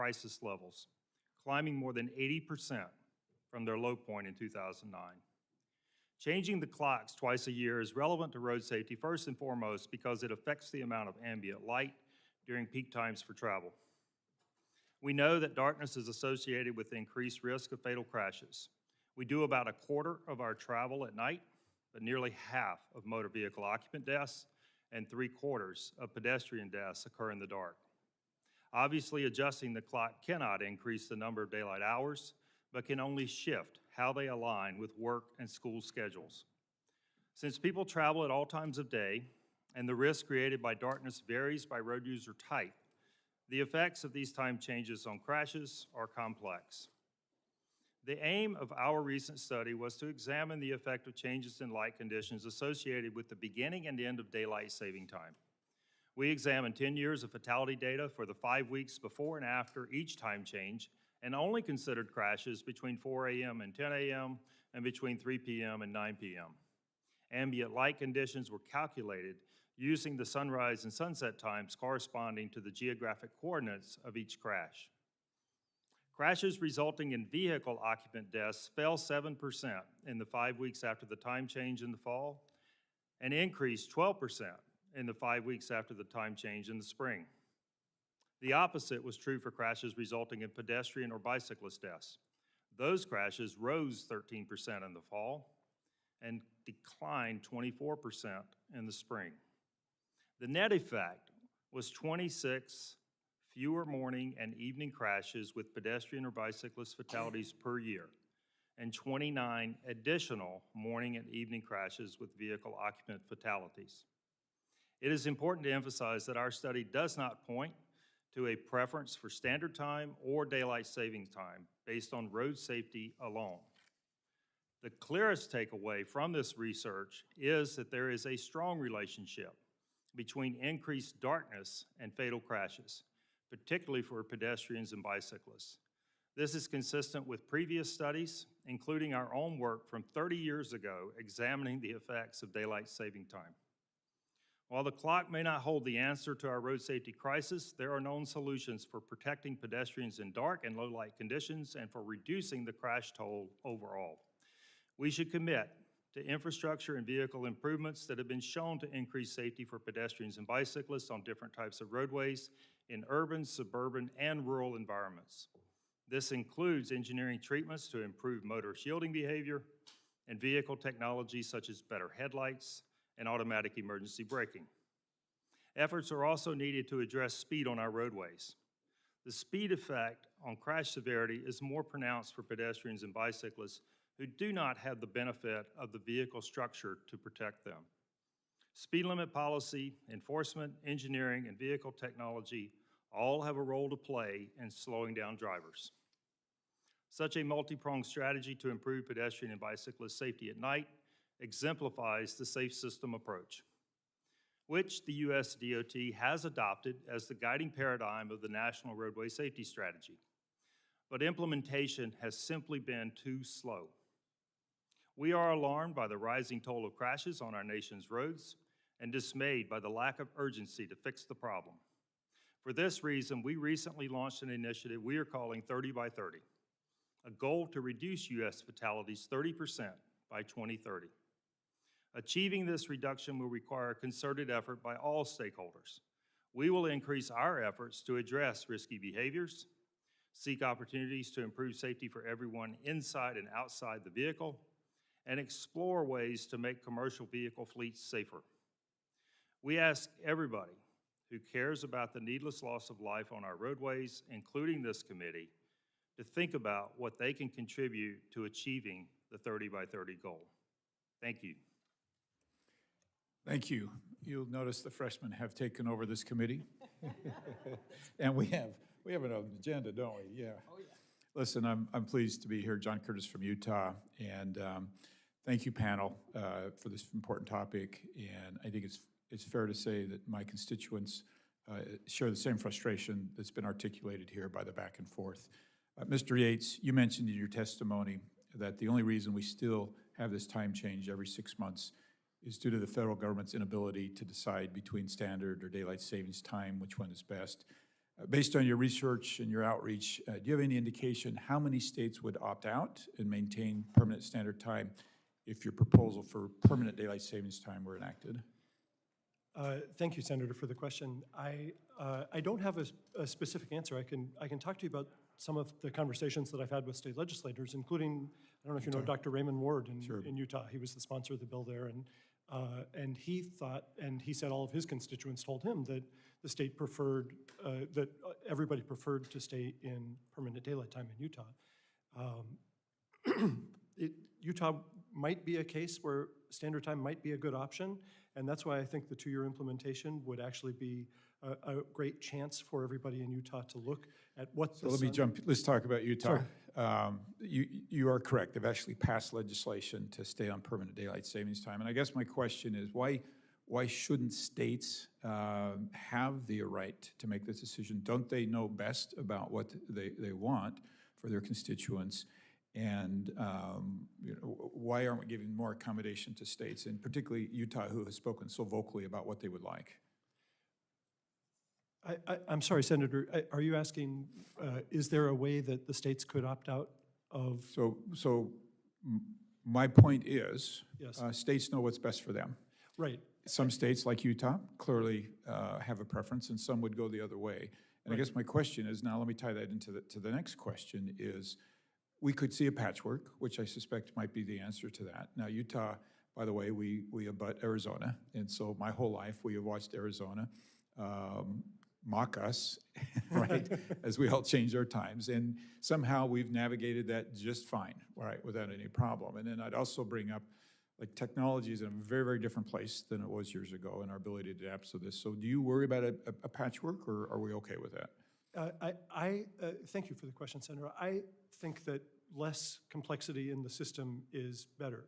crisis levels, climbing more than 80% from their low point in 2009. Changing the clocks twice a year is relevant to road safety first and foremost because it affects the amount of ambient light during peak times for travel. We know that darkness is associated with increased risk of fatal crashes. We do about a quarter of our travel at night, but nearly half of motor vehicle occupant deaths and 3/4 of pedestrian deaths occur in the dark. Obviously, adjusting the clock cannot increase the number of daylight hours, but can only shift how they align with work and school schedules. Since people travel at all times of day, and the risk created by darkness varies by road user type, the effects of these time changes on crashes are complex. The aim of our recent study was to examine the effect of changes in light conditions associated with the beginning and end of daylight saving time. We examined 10 years of fatality data for the 5 weeks before and after each time change and only considered crashes between 4 a.m. and 10 a.m. and between 3 p.m. and 9 p.m. Ambient light conditions were calculated using the sunrise and sunset times corresponding to the geographic coordinates of each crash. Crashes resulting in vehicle occupant deaths fell 7% in the 5 weeks after the time change in the fall and increased 12% in the 5 weeks after the time change in the spring. The opposite was true for crashes resulting in pedestrian or bicyclist deaths. Those crashes rose 13% in the fall and declined 24% in the spring. The net effect was 26 fewer morning and evening crashes with pedestrian or bicyclist fatalities per year, and 29 additional morning and evening crashes with vehicle occupant fatalities. It is important to emphasize that our study does not point to a preference for standard time or daylight saving time based on road safety alone. The clearest takeaway from this research is that there is a strong relationship between increased darkness and fatal crashes, particularly for pedestrians and bicyclists. This is consistent with previous studies, including our own work from 30 years ago examining the effects of daylight saving time. While the clock may not hold the answer to our road safety crisis, there are known solutions for protecting pedestrians in dark and low light conditions and for reducing the crash toll overall. We should commit to infrastructure and vehicle improvements that have been shown to increase safety for pedestrians and bicyclists on different types of roadways in urban, suburban, and rural environments. This includes engineering treatments to improve motor shielding behavior and vehicle technology such as better headlights and automatic emergency braking. Efforts are also needed to address speed on our roadways. The speed effect on crash severity is more pronounced for pedestrians and bicyclists who do not have the benefit of the vehicle structure to protect them. Speed limit policy, enforcement, engineering, and vehicle technology all have a role to play in slowing down drivers. Such a multi-pronged strategy to improve pedestrian and bicyclist safety at night exemplifies the Safe System approach, which the U.S. DOT has adopted as the guiding paradigm of the National Roadway Safety Strategy. But implementation has simply been too slow. We are alarmed by the rising toll of crashes on our nation's roads and dismayed by the lack of urgency to fix the problem. For this reason, we recently launched an initiative we are calling 30 by 30, a goal to reduce U.S. fatalities 30% by 2030. Achieving this reduction will require a concerted effort by all stakeholders. We will increase our efforts to address risky behaviors, seek opportunities to improve safety for everyone inside and outside the vehicle, and explore ways to make commercial vehicle fleets safer. We ask everybody who cares about the needless loss of life on our roadways, including this committee, to think about what they can contribute to achieving the 30 by 30 goal. Thank you. Thank you. You'll notice the freshmen have taken over this committee. And we have an agenda, don't we? Yeah. Oh, yeah. Listen, I'm pleased to be here. John Curtis from Utah. And thank you, panel, for this important topic. And I think it's fair to say that my constituents share the same frustration that's been articulated here by the back and forth. Mr. Yates, you mentioned in your testimony that the only reason we still have this time change every 6 months is due to the federal government's inability to decide between standard or daylight savings time, which one is best. Based on your research and your outreach, do you have any indication how many states would opt out and maintain permanent standard time if your proposal for permanent daylight savings time were enacted? Thank you, Senator, for the question. I don't have a specific answer. I can talk to you about some of the conversations that I've had with state legislators, including, I don't know if you know Dr. Raymond Ward in Utah. He was the sponsor of the bill there, and he thought, and he said all of his constituents told him that the state preferred, that everybody preferred to stay in permanent daylight time in Utah. Utah might be a case where standard time might be a good option, and that's why I think the 2-year implementation would actually be a great chance for everybody in Utah to look at what So let's talk about Utah. You are correct. They've actually passed legislation to stay on permanent daylight savings time. And I guess my question is, why shouldn't states have the right to make this decision? Don't they know best about what they want for their constituents? And why aren't we giving more accommodation to states, and particularly Utah, who has spoken so vocally about what they would like? I'm sorry, Senator, are you asking, is there a way that the states could opt out of? My point is, Yes. States know what's best for them. Right. Some states, like Utah, clearly have a preference, and some would go the other way. And I guess my question is, now let me tie that into the next question, is we could see a patchwork, which I suspect might be the answer to that. Now, Utah, by the way, we abut Arizona, and so my whole life we have watched Arizona mock us, right, as we all change our times. And somehow we've navigated that just fine, right, without any problem. And then I'd also bring up, like, technology is in a very, very different place than it was years ago, and our ability to adapt to this. So do you worry about a patchwork, or are we okay with that? Thank you for the question, Senator. I think that less complexity in the system is better.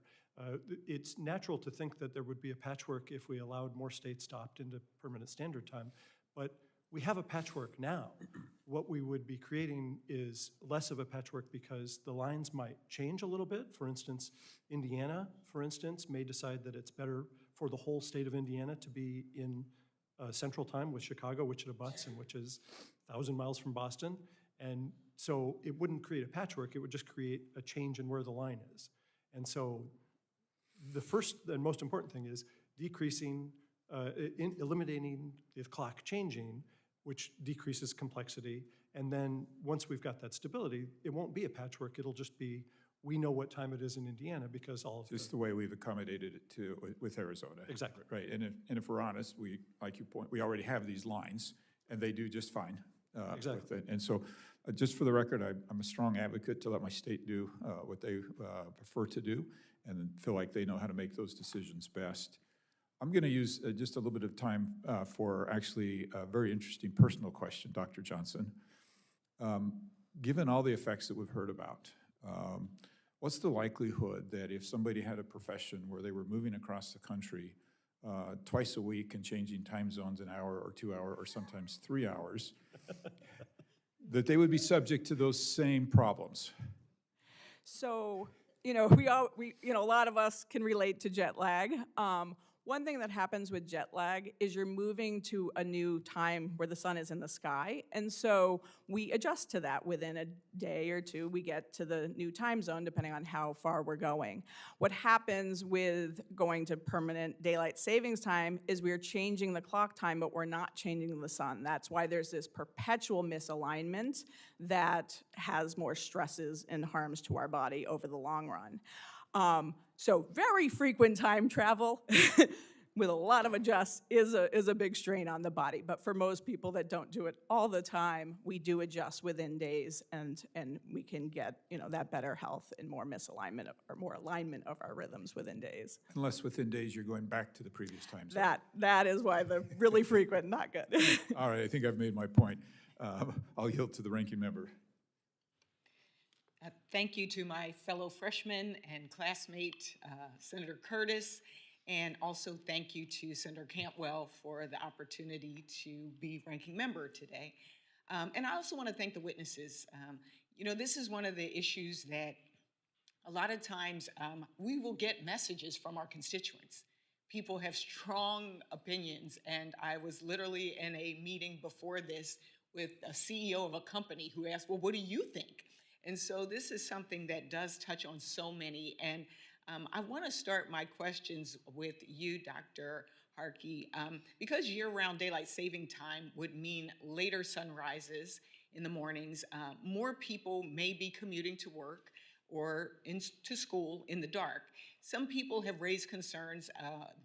It's natural to think that there would be a patchwork if we allowed more states to opt into permanent standard time, but we have a patchwork now. What we would be creating is less of a patchwork because the lines might change a little bit. For instance, Indiana, for instance, may decide that it's better for the whole state of Indiana to be in Central Time with Chicago, which it abuts and which is 1,000 miles from Boston. And so it wouldn't create a patchwork, it would just create a change in where the line is. And so the first and most important thing is decreasing, eliminating the clock changing, which decreases complexity. And then once we've got that stability, it won't be a patchwork, it'll just be, we know what time it is in Indiana because all of Just the way we've accommodated it to with Arizona. Exactly. Right, and if we're honest, we, like you point, we already have these lines, and they do just fine. Exactly. With it. And so, just for the record, I'm a strong advocate to let my state do what they prefer to do, and feel like they know how to make those decisions best. I'm going to use just a little bit of time for actually a very interesting personal question, Dr. Johnson. Given all the effects that we've heard about, what's the likelihood that if somebody had a profession where they were moving across the country twice a week and changing time zones an hour or 2 hours or sometimes 3 hours, that they would be subject to those same problems? So, a lot of us can relate to jet lag. One thing that happens with jet lag is you're moving to a new time where the sun is in the sky, and so we adjust to that. Within a day or two, we get to the new time zone, depending on how far we're going. What happens with going to permanent daylight savings time is we're changing the clock time, but we're not changing the sun. That's why there's this perpetual misalignment that has more stresses and harms to our body over the long run. So very frequent time travel with a lot of adjusts is a big strain on the body. But for most people that don't do it all the time, we do adjust within days, and we can get that better health and more misalignment or more alignment of our rhythms within days. Unless within days you're going back to the previous time zone. That is why the really frequent, not good. All right, I think I've made my point. I'll yield to the ranking member. Thank you to my fellow freshman and classmate, Senator Curtis, and also thank you to Senator Cantwell for the opportunity to be ranking member today. And I also want to thank the witnesses. This is one of the issues that a lot of times we will get messages from our constituents. People have strong opinions, and I was literally in a meeting before this with a CEO of a company who asked, well, what do you think? And so this is something that does touch on so many. And I want to start my questions with you, Dr. Harkey, because year-round daylight saving time would mean later sunrises in the mornings. More people may be commuting to work or to school in the dark. Some people have raised concerns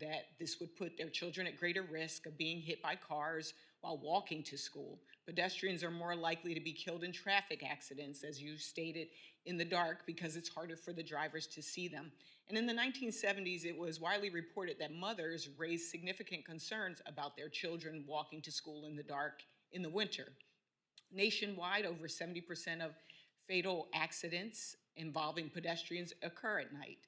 that this would put their children at greater risk of being hit by cars while walking to school. Pedestrians are more likely to be killed in traffic accidents, as you stated, in the dark because it's harder for the drivers to see them. And in the 1970s, it was widely reported that mothers raised significant concerns about their children walking to school in the dark in the winter. Nationwide, over 70% of fatal accidents involving pedestrians occur at night.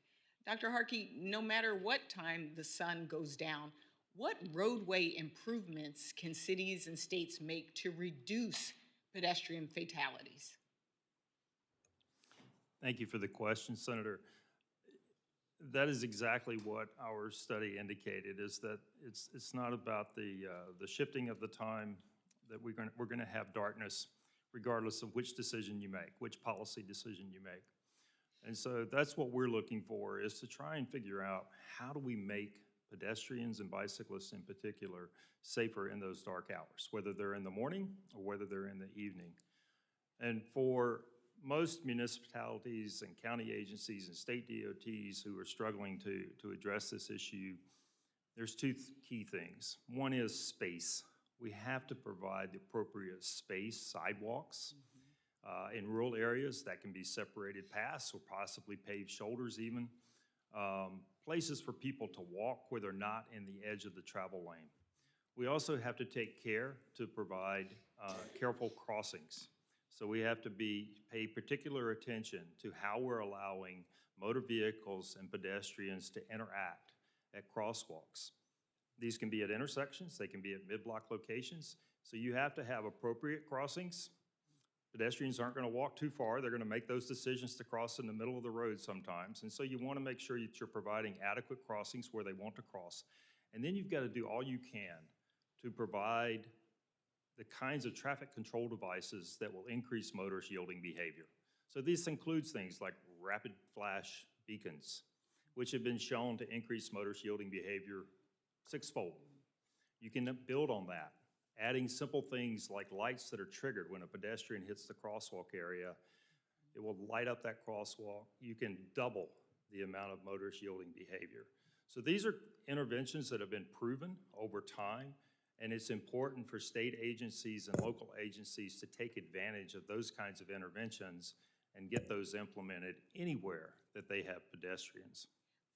Dr. Harkey, no matter what time the sun goes down, what roadway improvements can cities and states make to reduce pedestrian fatalities? Thank you for the question, Senator. That is exactly what our study indicated, is that it's not about the shifting of the time that we're going to have darkness regardless of which decision you make, which policy decision you make. And so that's what we're looking for, is to try and figure out how do we make pedestrians and bicyclists in particular safer in those dark hours, whether they're in the morning or whether they're in the evening. And for most municipalities and county agencies and state DOTs who are struggling to address this issue, there's two key things. One is space. We have to provide the appropriate space, sidewalks. In rural areas that can be separated paths or possibly paved shoulders even. Places for people to walk where they're not in the edge of the travel lane. We also have to take care to provide careful crossings. So we have to pay particular attention to how we're allowing motor vehicles and pedestrians to interact at crosswalks. These can be at intersections, they can be at mid-block locations. So you have to have appropriate crossings. Pedestrians aren't going to walk too far. They're going to make those decisions to cross in the middle of the road sometimes. And so you want to make sure that you're providing adequate crossings where they want to cross. And then you've got to do all you can to provide the kinds of traffic control devices that will increase motorist yielding behavior. So this includes things like rapid flash beacons, which have been shown to increase motorist yielding behavior sixfold. You can build on that, adding simple things like lights that are triggered when a pedestrian hits the crosswalk area. It will light up that crosswalk. You can double the amount of motorist yielding behavior. So these are interventions that have been proven over time, and it's important for state agencies and local agencies to take advantage of those kinds of interventions and get those implemented anywhere that they have pedestrians.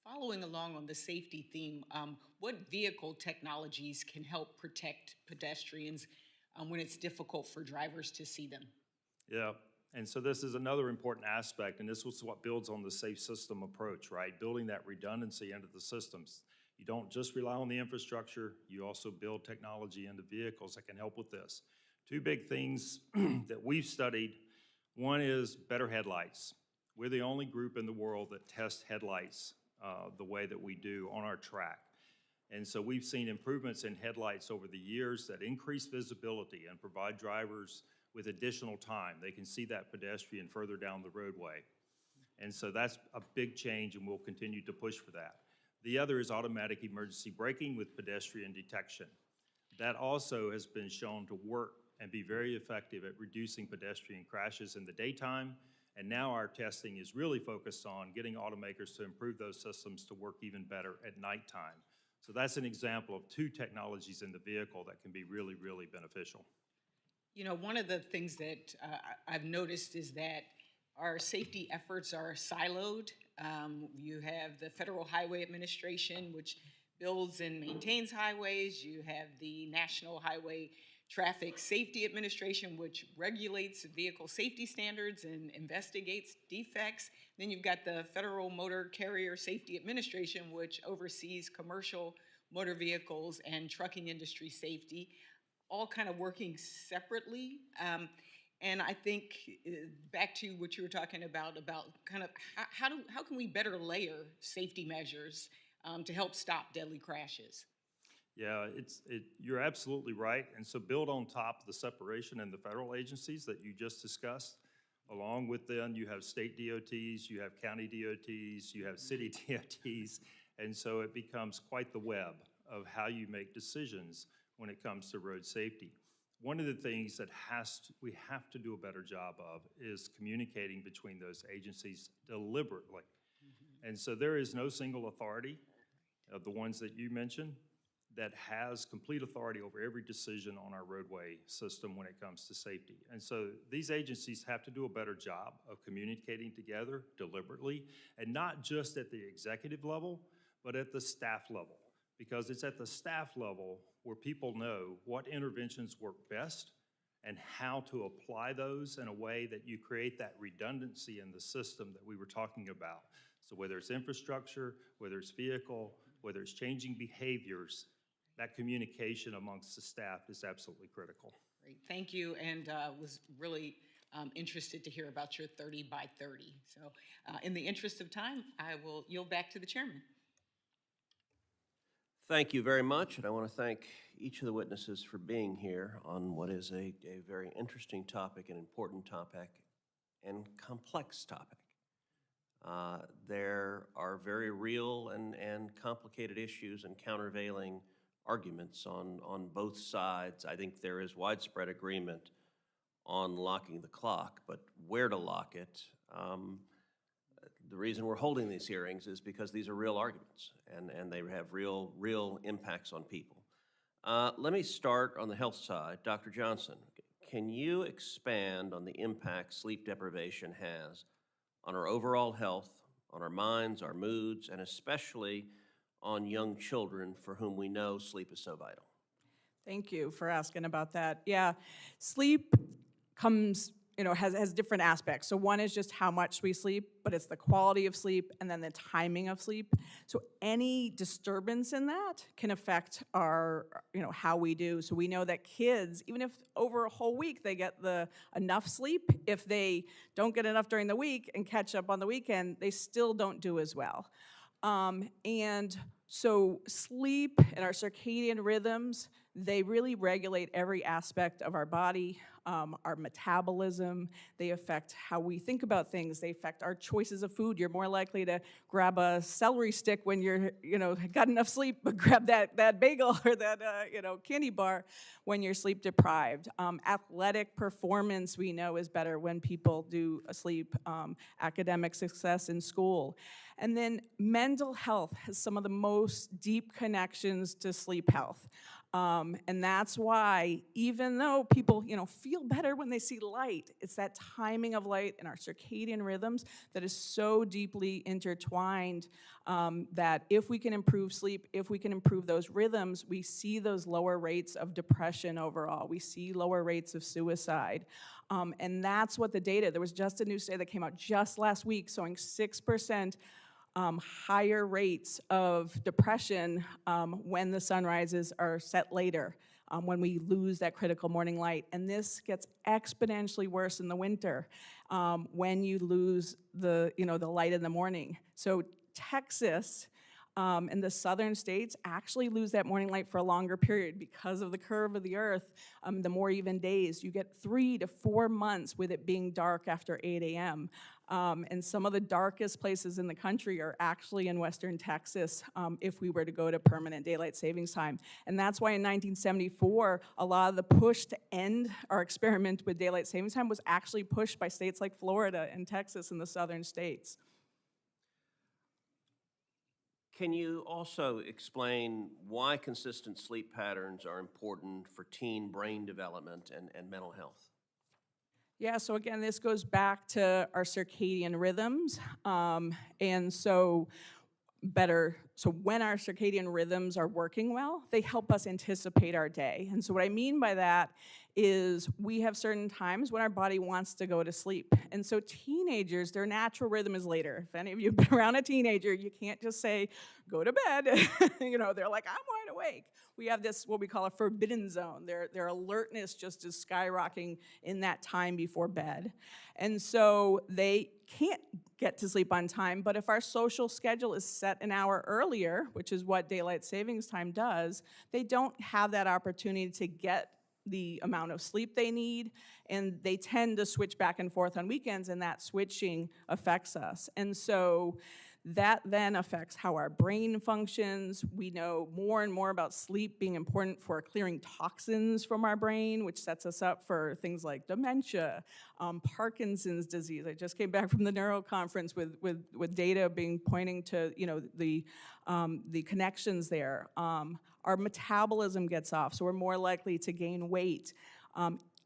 Following along on the safety theme, what vehicle technologies can help protect pedestrians when it's difficult for drivers to see them? Yeah, and so this is another important aspect, and this was what builds on the safe system approach, right? Building that redundancy into the systems. You don't just rely on the infrastructure, you also build technology into vehicles that can help with this. Two big things that we've studied. One is better headlights. We're the only group in the world that tests headlights the way that we do on our track. And so we've seen improvements in headlights over the years that increase visibility and provide drivers with additional time. They can see that pedestrian further down the roadway. And so that's a big change, and we'll continue to push for that. The other is automatic emergency braking with pedestrian detection. That also has been shown to work and be very effective at reducing pedestrian crashes in the daytime. And now our testing is really focused on getting automakers to improve those systems to work even better at nighttime. So that's an example of two technologies in the vehicle that can be really, really beneficial. You know, one of the things that I've noticed is that our safety efforts are siloed. You have the Federal Highway Administration, which builds and maintains highways. You have the National Highway Traffic Safety Administration, which regulates vehicle safety standards and investigates defects. Then you've got the Federal Motor Carrier Safety Administration, which oversees commercial motor vehicles and trucking industry safety, all kind of working separately. And I think back to what you were talking about kind of how can we better layer safety measures to help stop deadly crashes? Yeah, you're absolutely right. And so build on top of the separation in the federal agencies that you just discussed. Along with them, you have state DOTs, you have county DOTs, you have city DOTs. And so it becomes quite the web of how you make decisions when it comes to road safety. One of the things that we have to do a better job of is communicating between those agencies deliberately. And so there is no single authority of the ones that you mentioned that has complete authority over every decision on our roadway system when it comes to safety. And so these agencies have to do a better job of communicating together deliberately, and not just at the executive level, but at the staff level. Because it's at the staff level where people know what interventions work best and how to apply those in a way that you create that redundancy in the system that we were talking about. So whether it's infrastructure, whether it's vehicle, whether it's changing behaviors, that communication amongst the staff is absolutely critical. Great, thank you, and was really interested to hear about your 30 by 30. So in the interest of time, I will yield back to the chairman. Thank you very much, and I want to thank each of the witnesses for being here on what is a very interesting topic, an important topic, and complex topic. There are very real and complicated issues and countervailing arguments on both sides. I think there is widespread agreement on locking the clock, but where to lock it. The reason we're holding these hearings is because these are real arguments, and they have real impacts on people. Let me start on the health side. Dr. Johnson, can you expand on the impact sleep deprivation has on our overall health, on our minds, our moods, and especially on young children for whom we know sleep is so vital? Thank you for asking about that. Yeah, sleep comes, has different aspects. So one is just how much we sleep, but it's the quality of sleep and then the timing of sleep. So any disturbance in that can affect our, how we do. So we know that kids, even if over a whole week they get enough sleep, if they don't get enough during the week and catch up on the weekend, they still don't do as well. And so sleep and our circadian rhythms, they really regulate every aspect of our body, our metabolism. They affect how we think about things. They affect our choices of food. You're more likely to grab a celery stick when you're, got enough sleep, but grab that bagel or that, candy bar when you're sleep deprived. Athletic performance, we know, is better when people do sleep. Academic success in school. And then mental health has some of the most deep connections to sleep health. And that's why, even though people, feel better when they see light, it's that timing of light and our circadian rhythms that is so deeply intertwined that if we can improve sleep, if we can improve those rhythms, we see those lower rates of depression overall. We see lower rates of suicide. And that's what the data, there was just a new study that came out just last week showing 6% higher rates of depression when the sunrises are set later, when we lose that critical morning light. And this gets exponentially worse in the winter when you lose the light in the morning. So Texas and the southern states actually lose that morning light for a longer period because of the curve of the earth. The more even days, you get 3 to 4 months with it being dark after 8 a.m. And some of the darkest places in the country are actually in western Texas if we were to go to permanent daylight savings time. And that's why in 1974, a lot of the push to end our experiment with daylight savings time was actually pushed by states like Florida and Texas and the southern states. Can you also explain why consistent sleep patterns are important for teen brain development and mental health? Yeah, so again, this goes back to our circadian rhythms. And so when our circadian rhythms are working well, they help us anticipate our day. And so what I mean by that is we have certain times when our body wants to go to sleep. And so teenagers, their natural rhythm is later. If any of you have been around a teenager, you can't just say, go to bed. They're like, I'm wide awake. We have this, what we call a forbidden zone. Their alertness just is skyrocketing in that time before bed. And so they can't get to sleep on time, but if our social schedule is set an hour earlier, which is what daylight savings time does, they don't have that opportunity to get the amount of sleep they need, and they tend to switch back and forth on weekends, and that switching affects us. And so that then affects how our brain functions. We know more and more about sleep being important for clearing toxins from our brain, which sets us up for things like dementia, Parkinson's disease. I just came back from the neuro conference with data pointing to, you know, the connections there. Our metabolism gets off, so we're more likely to gain weight.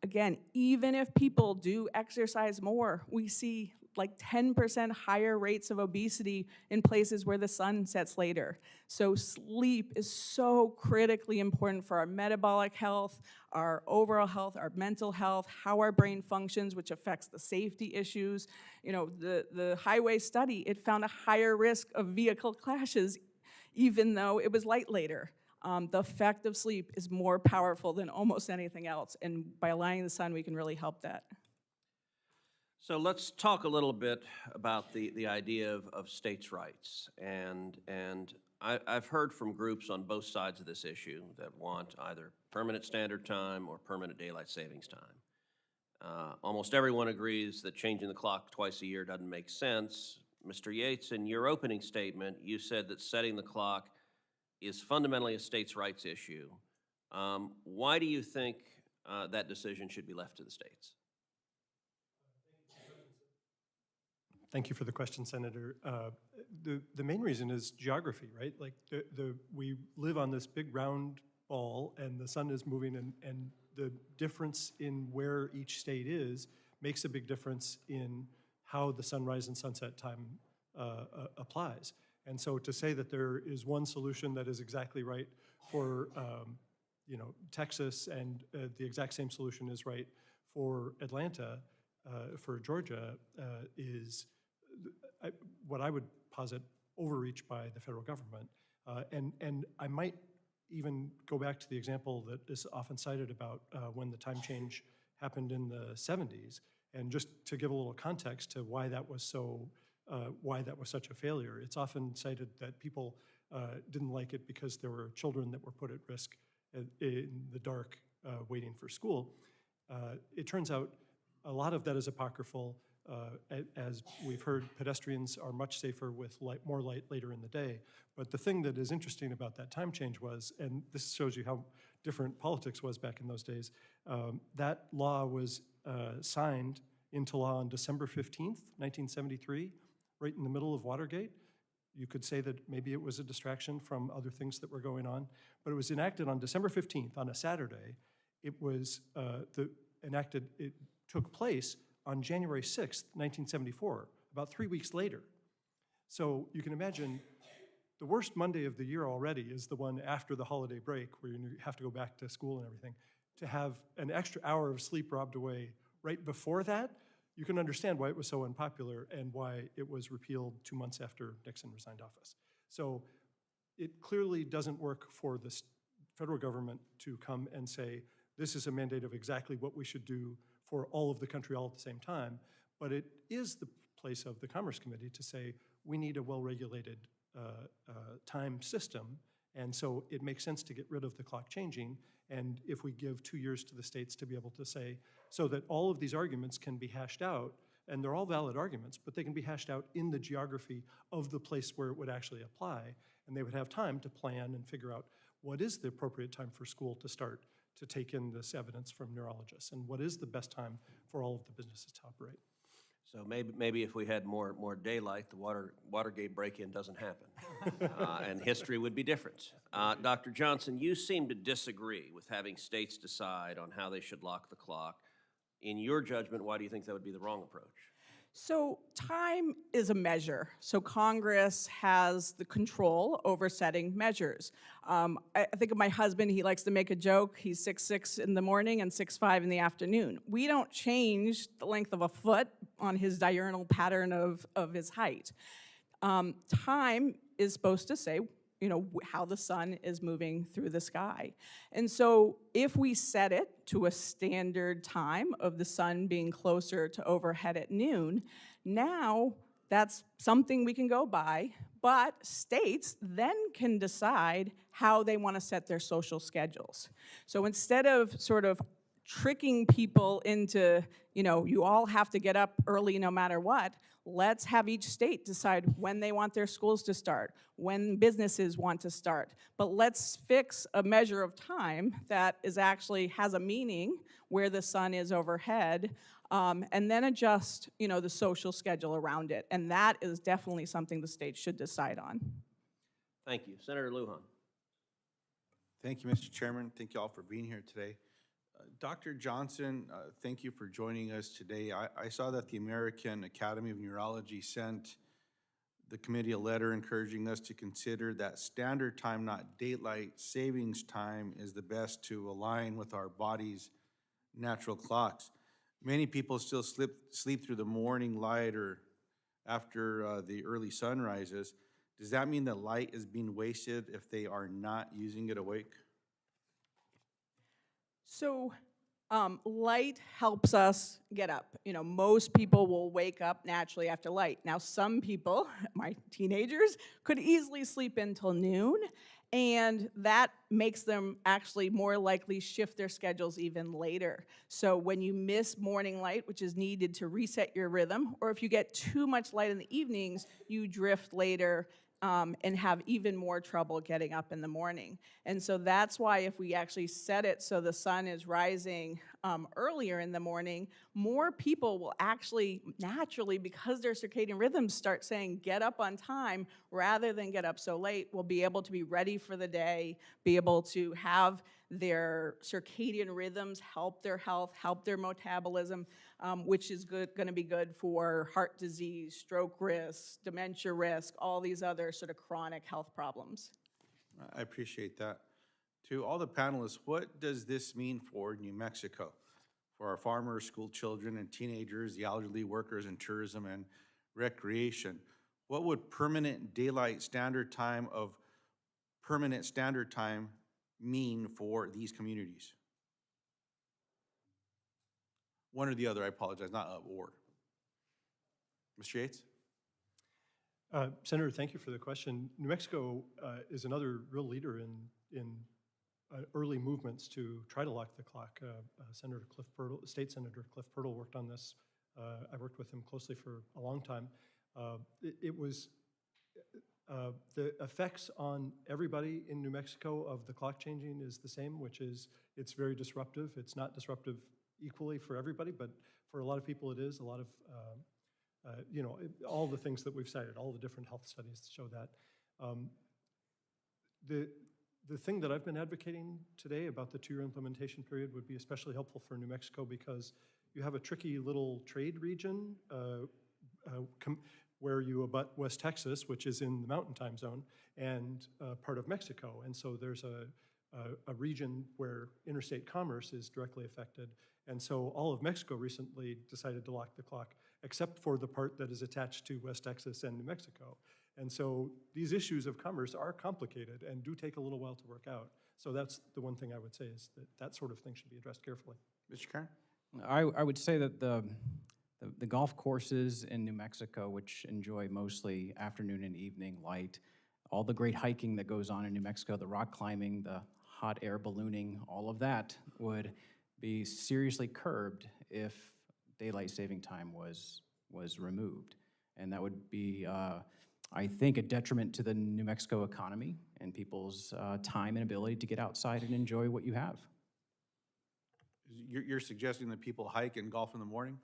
Again, even if people do exercise more, we see like 10% higher rates of obesity in places where the sun sets later. So sleep is so critically important for our metabolic health, our overall health, our mental health, how our brain functions, which affects the safety issues. You know, the highway study, it found a higher risk of vehicle crashes even though it was light later. The effect of sleep is more powerful than almost anything else, and by aligning the sun, we can really help that. So let's talk a little bit about the idea of states' rights. And I've heard from groups on both sides of this issue that want either permanent standard time or permanent daylight savings time. Almost everyone agrees that changing the clock twice a year doesn't make sense. Mr. Yates, in your opening statement, you said that setting the clock is fundamentally a states' rights issue. Why do you think that decision should be left to the states? Thank you for the question, Senator. The main reason is geography, right? Like we live on this big round ball, and the sun is moving, and the difference in where each state is makes a big difference in how the sunrise and sunset time applies. And so to say that there is one solution that is exactly right for you know, Texas, and the exact same solution is right for Atlanta, for Georgia, is what I would posit overreach by the federal government. And I might even go back to the example that is often cited about when the time change happened in the 70s, and just to give a little context to why that was so, why that was such a failure. It's often cited that people didn't like it because there were children that were put at risk in the dark waiting for school. It turns out a lot of that is apocryphal. As we've heard, pedestrians are much safer with more light later in the day. But the thing that is interesting about that time change was, and this shows you how different politics was back in those days, that law was signed into law on December 15th, 1973, right in the middle of Watergate. You could say that maybe it was a distraction from other things that were going on, but it was enacted on December 15th, on a Saturday. It was it took place on January 6th, 1974, about 3 weeks later. So you can imagine the worst Monday of the year already is the one after the holiday break, where you have to go back to school and everything. To have an extra hour of sleep robbed away right before that, you can understand why it was so unpopular and why it was repealed 2 months after Nixon resigned office. So it clearly doesn't work for the federal government to come and say, this is a mandate of exactly what we should do for all of the country all at the same time, but it is the place of the Commerce Committee to say we need a well-regulated time system, and so it makes sense to get rid of the clock changing, and if we give 2 years to the states to be able to say, so that all of these arguments can be hashed out, and they're all valid arguments, but they can be hashed out in the geography of the place where it would actually apply, and they would have time to plan and figure out what is the appropriate time for school to start to take in this evidence from neurologists, and what is the best time for all of the businesses to operate. So maybe if we had more daylight, the Watergate break-in doesn't happen, and history would be different. Dr. Johnson, you seem to disagree with having states decide on how they should lock the clock. In your judgment, why do you think that would be the wrong approach? So time is a measure. So Congress has the control over setting measures. I think of my husband, he likes to make a joke. He's 6'6" in the morning and 6'5" in the afternoon. We don't change the length of a foot on his diurnal pattern of his height. Time is supposed to say, how the sun is moving through the sky. And so if we set it to a standard time of the sun being closer to overhead at noon, now that's something we can go by, but states then can decide how they want to set their social schedules. So instead of sort of tricking people into, you all have to get up early no matter what, let's have each state decide when they want their schools to start, when businesses want to start. But let's fix a measure of time that actually has a meaning where the sun is overhead, and then adjust, the social schedule around it. And that is definitely something the state should decide on. Thank you. Senator Lujan. Thank you, Mr. Chairman. Thank you all for being here today. Dr. Johnson, thank you for joining us today. I saw that the American Academy of Neurology sent the committee a letter encouraging us to consider that standard time, not daylight savings time, is the best to align with our body's natural clocks. Many people still sleep through the morning light or after the early sun rises. Does that mean that light is being wasted if they are not using it awake? So light helps us get up. Most people will wake up naturally after light. Now, some people, my teenagers, could easily sleep until noon, and that makes them actually more likely shift their schedules even later. So when you miss morning light, which is needed to reset your rhythm, or if you get too much light in the evenings, you drift later and have even more trouble getting up in the morning. And so that's why if we actually set it so the sun is rising earlier in the morning, more people will actually naturally, because their circadian rhythms start saying get up on time rather than get up so late, will be able to be ready for the day, be able to have their circadian rhythms help their health, help their metabolism, which is going to be good for heart disease, stroke risk, dementia risk, all these other sort of chronic health problems. I appreciate that. To all the panelists, what does this mean for New Mexico? For our farmers, school children, and teenagers, the elderly, workers in tourism and recreation? What would permanent daylight standard time mean for these communities? One or the other, I apologize, not or. Mr. Yates? Senator, thank you for the question. New Mexico is another real leader in early movements to try to lock the clock. State Senator Cliff Pirtle worked on this. I worked with him closely for a long time. The effects on everybody in New Mexico of the clock changing is the same, which is it's very disruptive. It's not disruptive equally for everybody, but for a lot of people it is. A lot of, all the things that we've cited, all the different health studies show that. The thing that I've been advocating today about the 2-year implementation period would be especially helpful for New Mexico because you have a tricky little trade region where you abut West Texas, which is in the Mountain Time Zone, and part of Mexico. And so there's a region where interstate commerce is directly affected. And so all of Mexico recently decided to lock the clock, except for the part that is attached to West Texas and New Mexico. And so these issues of commerce are complicated and do take a little while to work out. So that's the one thing I would say is that that sort of thing should be addressed carefully. Mr. Kern? I would say that the golf courses in New Mexico, which enjoy mostly afternoon and evening light, all the great hiking that goes on in New Mexico, the rock climbing, the hot air ballooning, all of that would be seriously curbed if daylight saving time was removed. And that would be, I think, a detriment to the New Mexico economy and people's time and ability to get outside and enjoy what you have. You're suggesting that people hike and golf in the morning?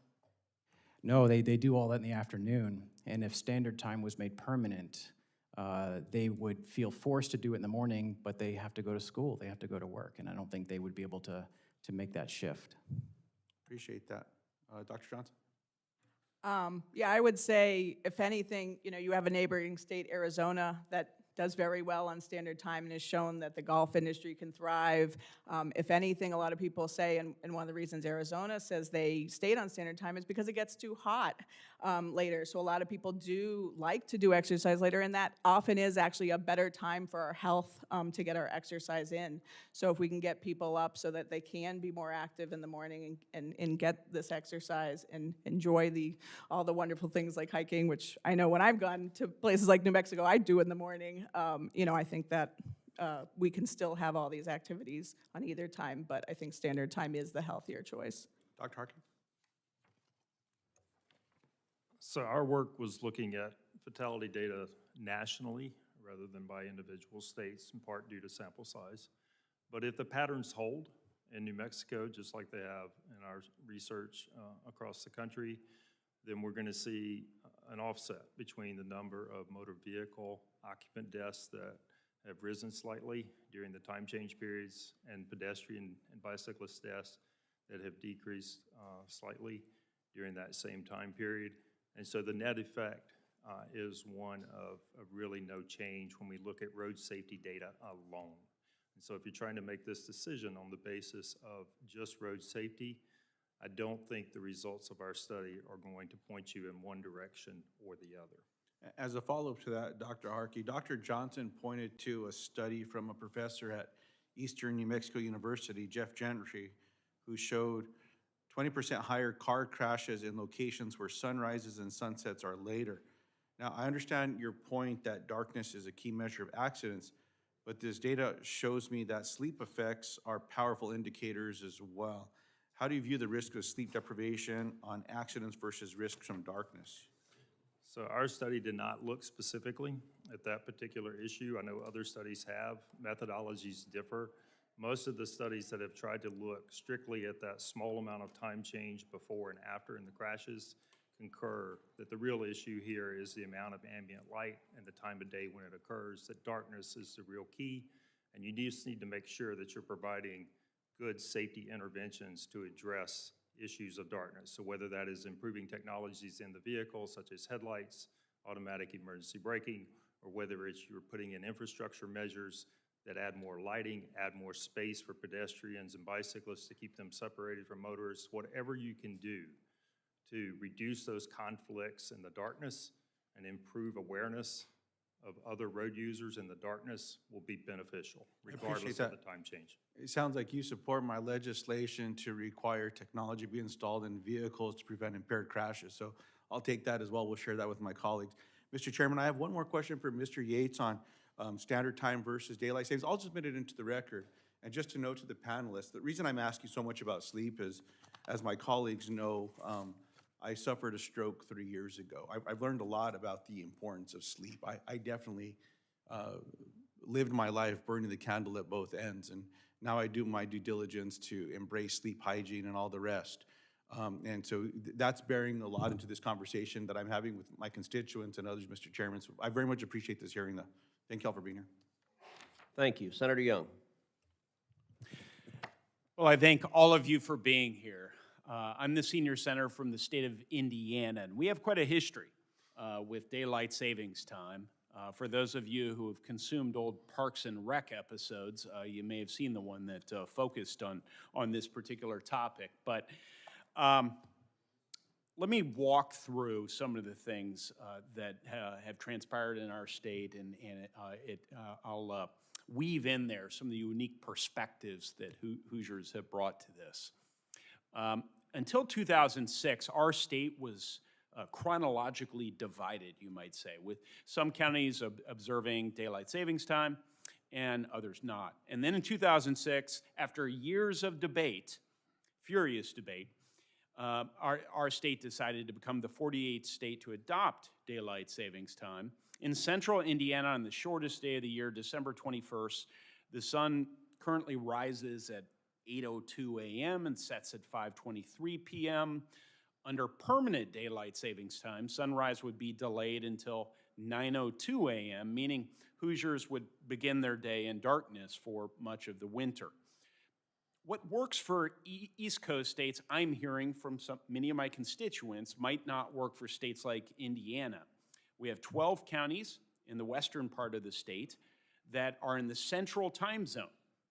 No, they do all that in the afternoon, and if standard time was made permanent, they would feel forced to do it in the morning, but they have to go to school, they have to go to work, and I don't think they would be able to make that shift. Appreciate that. Dr. Johnson? Yeah, I would say, if anything, you have a neighboring state, Arizona, that does very well on standard time and has shown that the golf industry can thrive. If anything, a lot of people say, and one of the reasons Arizona says they stayed on standard time is because it gets too hot later. So a lot of people do like to do exercise later, and that often is actually a better time for our health to get our exercise in. So if we can get people up so that they can be more active in the morning and get this exercise and enjoy all the wonderful things like hiking, which I know when I've gone to places like New Mexico, I do in the morning. I think that we can still have all these activities on either time, but I think standard time is the healthier choice. Dr. Harkin? So our work was looking at fatality data nationally rather than by individual states, in part due to sample size. But if the patterns hold in New Mexico, just like they have in our research across the country, then we're going to see an offset between the number of motor vehicle occupant deaths that have risen slightly during the time change periods and pedestrian and bicyclist deaths that have decreased slightly during that same time period. And so the net effect is one of really no change when we look at road safety data alone. And so if you're trying to make this decision on the basis of just road safety, I don't think the results of our study are going to point you in one direction or the other. As a follow-up to that, Dr. Harkey, Dr. Johnson pointed to a study from a professor at Eastern New Mexico University, Jeff Gentry, who showed 20% higher car crashes in locations where sunrises and sunsets are later. Now, I understand your point that darkness is a key measure of accidents, but this data shows me that sleep effects are powerful indicators as well. How do you view the risk of sleep deprivation on accidents versus risks from darkness? So our study did not look specifically at that particular issue. I know other studies have. Methodologies differ. Most of the studies that have tried to look strictly at that small amount of time change before and after in the crashes concur that the real issue here is the amount of ambient light and the time of day when it occurs, that darkness is the real key, and you just need to make sure that you're providing good safety interventions to address issues of darkness. So whether that is improving technologies in the vehicle, such as headlights, automatic emergency braking, or whether it's you're putting in infrastructure measures that add more lighting, add more space for pedestrians and bicyclists to keep them separated from motorists, whatever you can do to reduce those conflicts in the darkness and improve awareness of other road users in the darkness will be beneficial, regardless of the time change. It sounds like you support my legislation to require technology be installed in vehicles to prevent impaired crashes. So I'll take that as well. We'll share that with my colleagues. Mr. Chairman, I have one more question for Mr. Yates on standard time versus daylight savings. I'll just submit it into the record. And just to note to the panelists, the reason I'm asking so much about sleep is, as my colleagues know, I suffered a stroke 3 years ago. I've learned a lot about the importance of sleep. I definitely lived my life burning the candle at both ends, and now I do my due diligence to embrace sleep hygiene and all the rest. And so that's bearing a lot into this conversation that I'm having with my constituents and others, Mr. Chairman. So I very much appreciate this hearing, though. Thank you all for being here. Thank you. Senator Young. Well, I thank all of you for being here. I'm the senior senator from the state of Indiana, and we have quite a history with daylight savings time. For those of you who have consumed old Parks and Rec episodes, you may have seen the one that focused on this particular topic. But let me walk through some of the things that have transpired in our state, and I'll weave in there some of the unique perspectives that Hoosiers have brought to this. Until 2006, our state was chronologically divided, you might say, with some counties observing daylight savings time and others not. And then in 2006, after years of debate, furious debate, our state decided to become the 48th state to adopt daylight savings time. In central Indiana, on the shortest day of the year, December 21st, the sun currently rises at 8:02 a.m. and sets at 5:23 p.m. Under permanent daylight savings time, sunrise would be delayed until 9:02 a.m., meaning Hoosiers would begin their day in darkness for much of the winter. What works for East Coast states, I'm hearing from many of my constituents, might not work for states like Indiana. We have 12 counties in the western part of the state that are in the central time zone.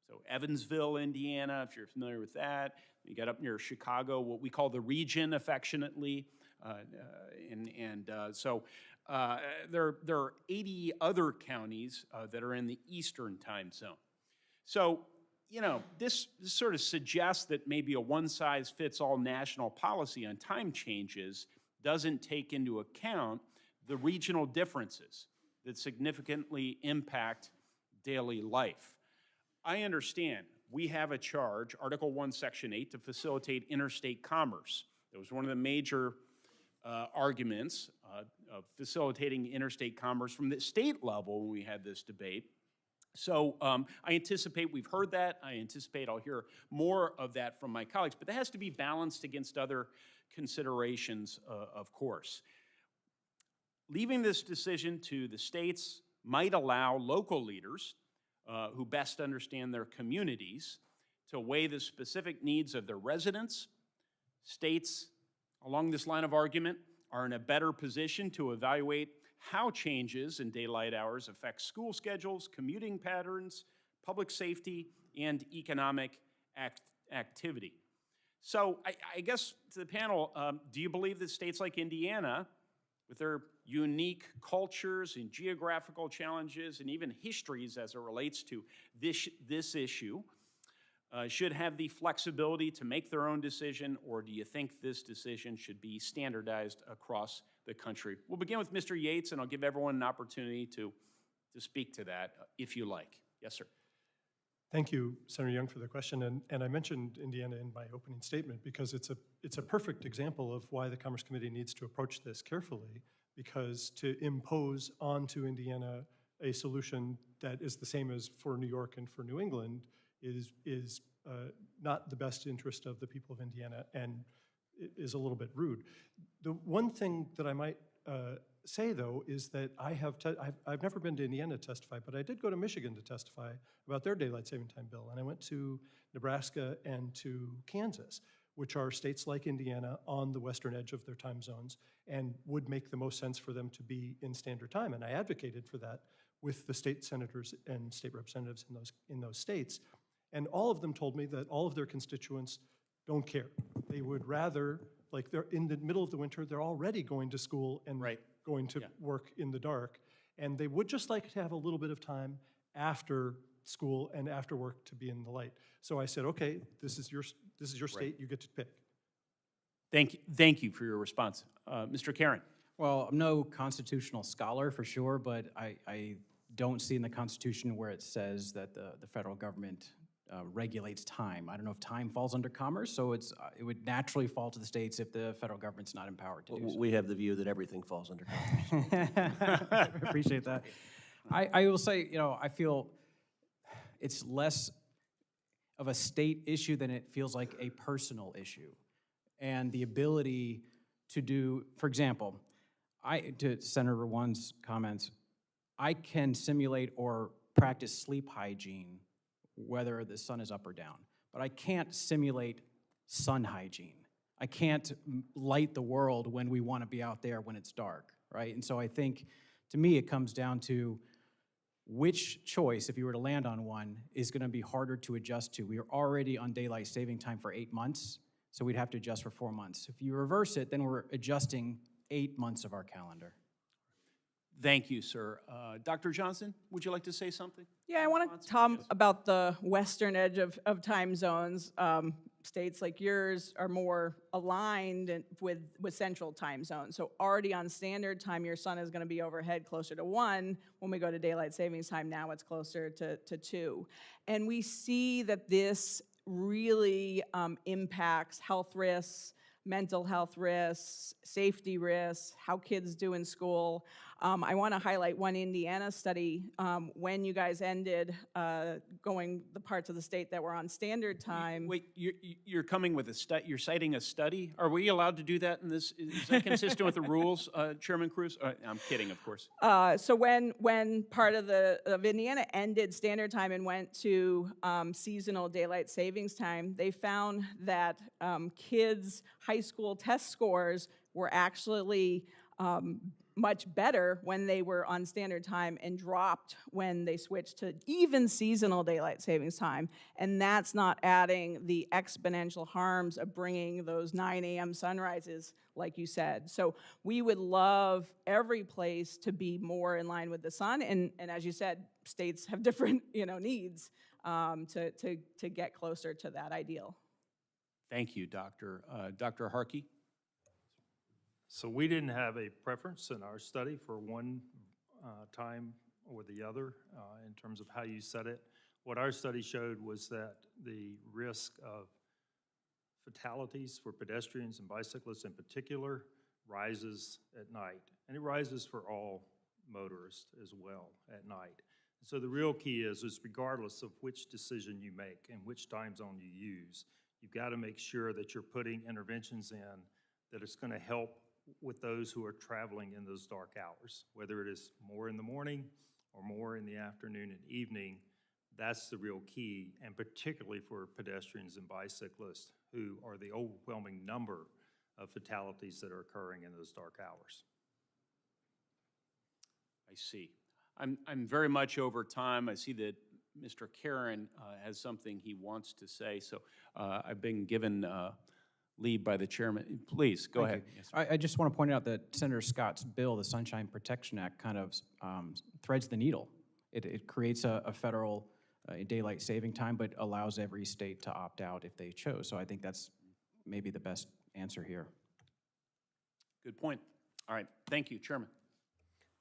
So Evansville, Indiana, if you're familiar with that. You got up near Chicago, what we call the region affectionately. There are 80 other counties that are in the eastern time zone. So, you know, this sort of suggests that maybe a one-size-fits-all national policy on time changes doesn't take into account the regional differences that significantly impact daily life. I understand we have a charge, Article 1, Section 8, to facilitate interstate commerce. That was one of the major arguments of facilitating interstate commerce from the state level when we had this debate. So I anticipate we've heard that. I anticipate I'll hear more of that from my colleagues, but that has to be balanced against other considerations, of course. Leaving this decision to the states might allow local leaders who best understand their communities to weigh the specific needs of their residents. States along this line of argument are in a better position to evaluate how changes in daylight hours affect school schedules, commuting patterns, public safety, and economic activity. So I guess to the panel, do you believe that states like Indiana, with their unique cultures and geographical challenges and even histories as it relates to this issue, should have the flexibility to make their own decision, or do you think this decision should be standardized across the country? We'll begin with Mr. Yates, and I'll give everyone an opportunity to speak to that, if you like. Yes, sir. Thank you, Senator Young, for the question. And I mentioned Indiana in my opening statement because it's a perfect example of why the Commerce Committee needs to approach this carefully, because to impose onto Indiana a solution that is the same as for New York and for New England is not the best interest of the people of Indiana and is a little bit rude. The one thing that I might say, though, is that I've never been to Indiana to testify, but I did go to Michigan to testify about their daylight saving time bill, and I went to Nebraska and to Kansas, which are states like Indiana on the western edge of their time zones and would make the most sense for them to be in standard time, and I advocated for that with the state senators and state representatives in those states, and all of them told me that all of their constituents don't care. They would rather, like they're in the middle of the winter, they're already going to school and going to work in the dark, and they would just like to have a little bit of time after school and after work to be in the light. So I said, okay, this is your state, you get to pick. Thank you for your response. Mr. Karen. Well, I'm no constitutional scholar for sure, but I don't see in the Constitution where it says that the federal government regulates time. I don't know if time falls under commerce, so it would naturally fall to the states if the federal government's not empowered to do so. We have the view that everything falls under commerce. I appreciate that. I will say, you know, I feel it's less of a state issue than it feels like a personal issue. And the ability to do, for example, to Senator One's comments, I can simulate or practice sleep hygiene whether the sun is up or down, but I can't simulate sun hygiene. I can't light the world when we want to be out there when it's dark, right? And so I think, to me, it comes down to which choice, if you were to land on one, is going to be harder to adjust to. We are already on daylight saving time for 8 months, so we'd have to adjust for 4 months. If you reverse it, then we're adjusting 8 months of our calendar. Thank you, sir. Dr. Johnson, would you like to say something? Yeah, I want to talk about the western edge of time zones. States like yours are more aligned with central time zones. So already on standard time, your sun is going to be overhead closer to 1. When we go to daylight savings time, now it's closer to 2. And we see that this really impacts health risks, mental health risks, safety risks, how kids do in school. I want to highlight one Indiana study. When you guys ended going the parts of the state that were on standard time. Wait, you're coming with a study, you're citing a study? Are we allowed to do that in this? Is that consistent with the rules, Chairman Cruz? I'm kidding, of course. So when part of Indiana ended standard time and went to seasonal daylight savings time, they found that kids' high school test scores were actually much better when they were on standard time and dropped when they switched to even seasonal daylight savings time. And that's not adding the exponential harms of bringing those 9 a.m. sunrises, like you said. So we would love every place to be more in line with the sun. And as you said, states have different, needs to get closer to that ideal. Thank you, Doctor. Dr. Harkey? So we didn't have a preference in our study for one time or the other in terms of how you set it. What our study showed was that the risk of fatalities for pedestrians and bicyclists in particular rises at night. And it rises for all motorists as well at night. So the real key is regardless of which decision you make and which time zone you use, you've got to make sure that you're putting interventions in that it's going to help with those who are traveling in those dark hours, whether it is more in the morning or more in the afternoon and evening. That's the real key, and particularly for pedestrians and bicyclists who are the overwhelming number of fatalities that are occurring in those dark hours. I see. I'm very much over time. I see that Mr. Karen has something he wants to say, so I've been given lead by the chairman. Please, go ahead. Yes, sir. I just want to point out that Senator Scott's bill, the Sunshine Protection Act, kind of threads the needle. It creates a federal daylight saving time, but allows every state to opt out if they chose. So I think that's maybe the best answer here. Good point. All right, thank you, Chairman.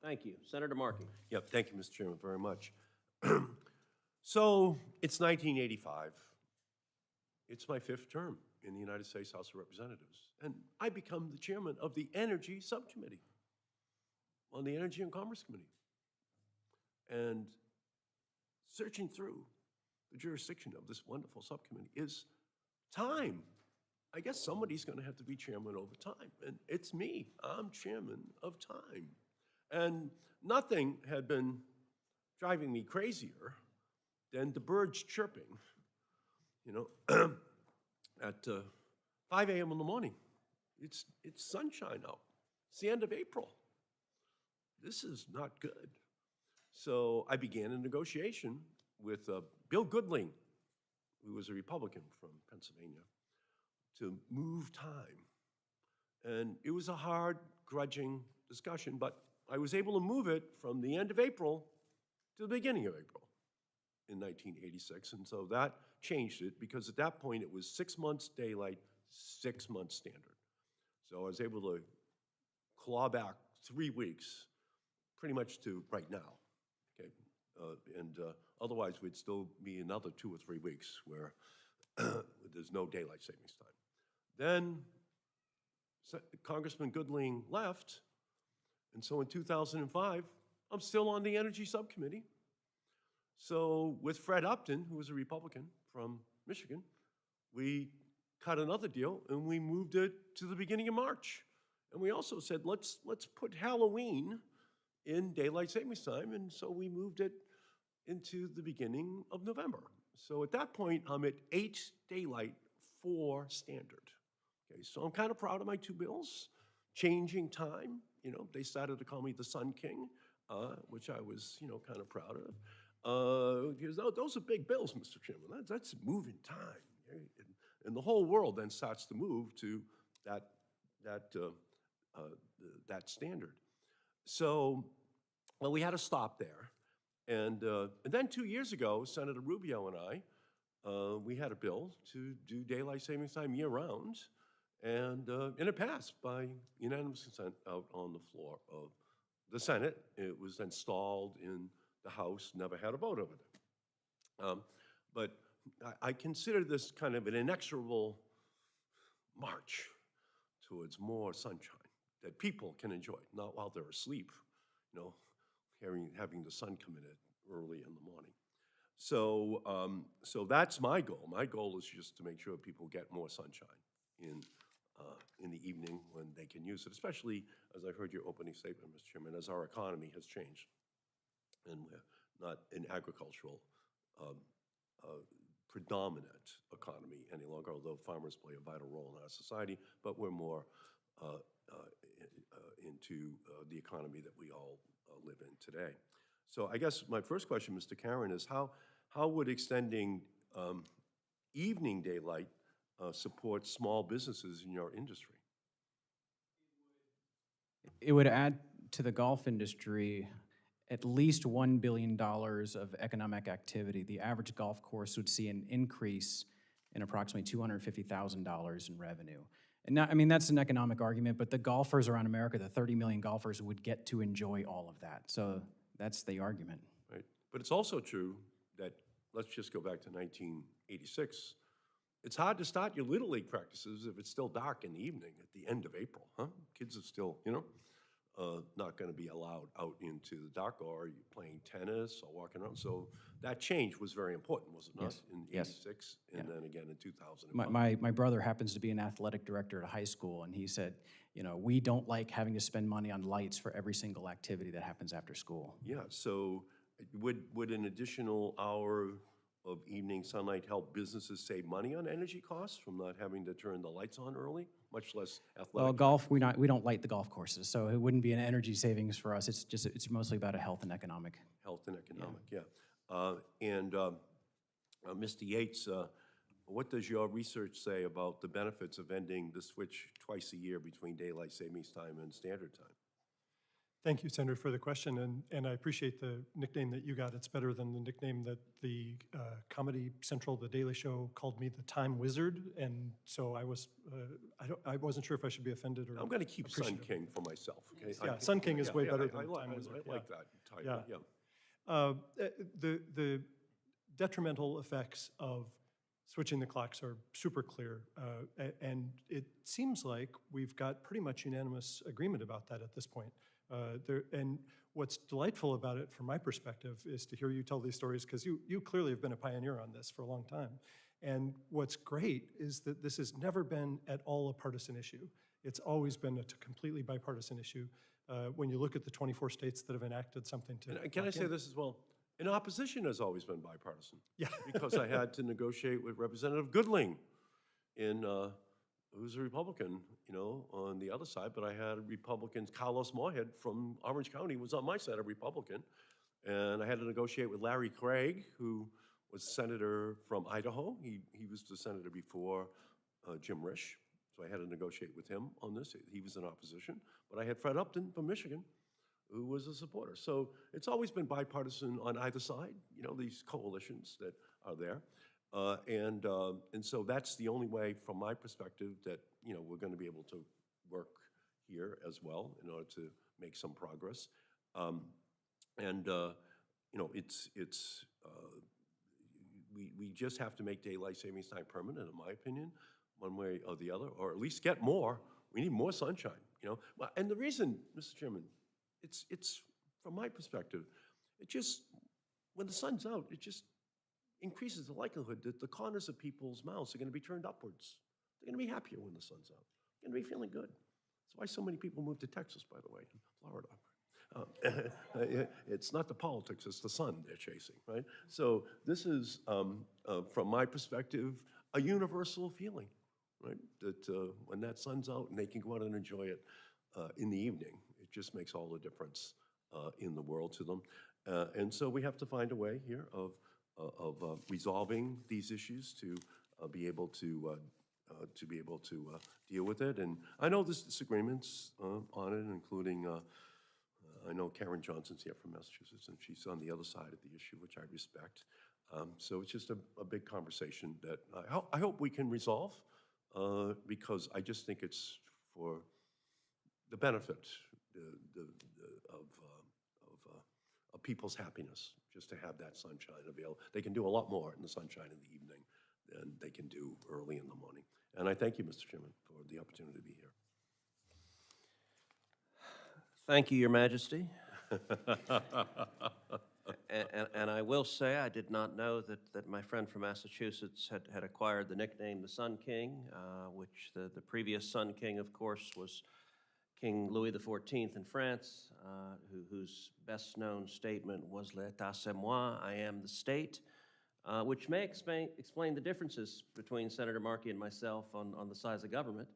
Thank you. Senator Markey. Yep, thank you, Mr. Chairman, very much. So, it's 1985. It's my 5th term in the United States House of Representatives, and I become the chairman of the Energy Subcommittee on the Energy and Commerce Committee. And searching through the jurisdiction of this wonderful subcommittee is time. I guess somebody's going to have to be chairman over time, and it's me. I'm chairman of time. And nothing had been driving me crazier than the birds chirping, at 5 a.m. in the morning. It's sunshine out. It's the end of April. This is not good. So I began a negotiation with Bill Goodling, who was a Republican from Pennsylvania, to move time. And it was a hard, grudging discussion, but I was able to move it from the end of April to the beginning of April in 1986. And so that changed it, because at that point it was 6 months daylight, 6 months standard. So I was able to claw back 3 weeks pretty much to right now. Okay, otherwise we'd still be another 2 or 3 weeks where there's no daylight savings time. Then Congressman Goodling left, and so in 2005, I'm still on the Energy Subcommittee. So with Fred Upton, who was a Republican from Michigan, we cut another deal and we moved it to the beginning of March. And we also said, let's put Halloween in daylight savings time, and so we moved it into the beginning of November. So at that point, I'm at 8 daylight, 4 standard. Okay, so I'm kind of proud of my 2 bills. Changing time, they started to call me the Sun King, which I was, kind of proud of. Because those are big bills, Mr. Chairman. That's moving time. Okay? And the whole world then starts to move to that standard. So, well, we had to stop there. And then 2 years ago, Senator Rubio and I, we had a bill to do daylight savings time year-round, and it passed by unanimous consent out on the floor of the Senate. It was then stalled in the House, never had a vote over it. But I consider this kind of an inexorable march towards more sunshine that people can enjoy, not while they're asleep, having the sun come in early in the morning. So, so that's my goal. My goal is just to make sure people get more sunshine in the evening when they can use it, especially, as I heard your opening statement, Mr. Chairman, as our economy has changed. And we're not an agricultural predominant economy any longer, although farmers play a vital role in our society, but we're more into to the economy that we all live in today. So I guess my first question, Mr. Karen, is how would extending evening daylight support small businesses in your industry? It would add to the golf industry at least $1 billion of economic activity. The average golf course would see an increase in approximately $250,000 in revenue. And now, I mean, that's an economic argument, but the golfers around America, the 30 million golfers, would get to enjoy all of that. So that's the argument. Right. But it's also true that, let's just go back to 1986, it's hard to start your Little League practices if it's still dark in the evening at the end of April, huh? Kids are still, not going to be allowed out into the dark, or you're playing tennis or walking around. So that change was very important, was it not? Yes. In Yes. 86 and then again in 2000. My brother happens to be an athletic director at a high school, and he said, we don't like having to spend money on lights for every single activity that happens after school. Yeah, so would an additional hour of evening sunlight help businesses save money on energy costs from not having to turn the lights on early, much less athletic? Well, golf, we don't light the golf courses, so it wouldn't be an energy savings for us. It's mostly about a health and economic. Health and economic, yeah. Mr. Yates, what does your research say about the benefits of ending the switch twice a year between daylight savings time and standard time? Thank you, Senator, for the question, and I appreciate the nickname that you got. It's better than the nickname that the Comedy Central, The Daily Show, called me the Time Wizard, and so I wasn't sure if I should be offended or I'm going to keep Sun appreciative. King for myself, okay? Yeah, Sun King is way better than I Time Wizard. like yeah. that title, Yeah. yeah. The detrimental effects of switching the clocks are super clear, and it seems like we've got pretty much unanimous agreement about that at this point. And what's delightful about it, from my perspective, is to hear you tell these stories, because you clearly have been a pioneer on this for a long time. And what's great is that this has never been at all a partisan issue. It's always been a completely bipartisan issue. When you look at the 24 states that have enacted something to... And can I say this as well? And opposition has always been bipartisan. Yeah. Because I had to negotiate with Representative Goodling who's a Republican, on the other side, but I had Republicans. Carlos Moorhead from Orange County was on my side, a Republican. And I had to negotiate with Larry Craig, who was senator from Idaho. He was the senator before Jim Risch. So I had to negotiate with him on this. He was in opposition. But I had Fred Upton from Michigan, who was a supporter. So it's always been bipartisan on either side, these coalitions that are there. And so that's the only way, from my perspective, that, we're going to be able to work here as well in order to make some progress. We just have to make daylight savings time permanent, in my opinion, one way or the other, or at least get more. We need more sunshine, And the reason, Mr. Chairman, it's from my perspective, when the sun's out, it just increases the likelihood that the corners of people's mouths are going to be turned upwards. They're going to be happier when the sun's out. They're going to be feeling good. That's why so many people move to Texas, by the way, Florida. It's not the politics, it's the sun they're chasing, right? So this is, from my perspective, a universal feeling, right? That when that sun's out and they can go out and enjoy it in the evening, it just makes all the difference in the world to them. And so we have to find a way here of resolving these issues to be able to deal with it. And I know there's disagreements on it, including I know Karen Johnson's here from Massachusetts, and she's on the other side of the issue, which I respect. So it's just a big conversation that I hope we can resolve, because I just think it's for the benefit of people's happiness, just to have that sunshine available. They can do a lot more in the sunshine in the evening than they can do early in the morning. And I thank you, Mr. Chairman, for the opportunity to be here. Thank you, Your Majesty. And I will say, I did not know that my friend from Massachusetts had acquired the nickname the Sun King, which the previous Sun King, of course, was King Louis XIV in France, whose best-known statement was "L'État c'est moi," I am the state, which may explain the differences between Senator Markey and myself on the size of government.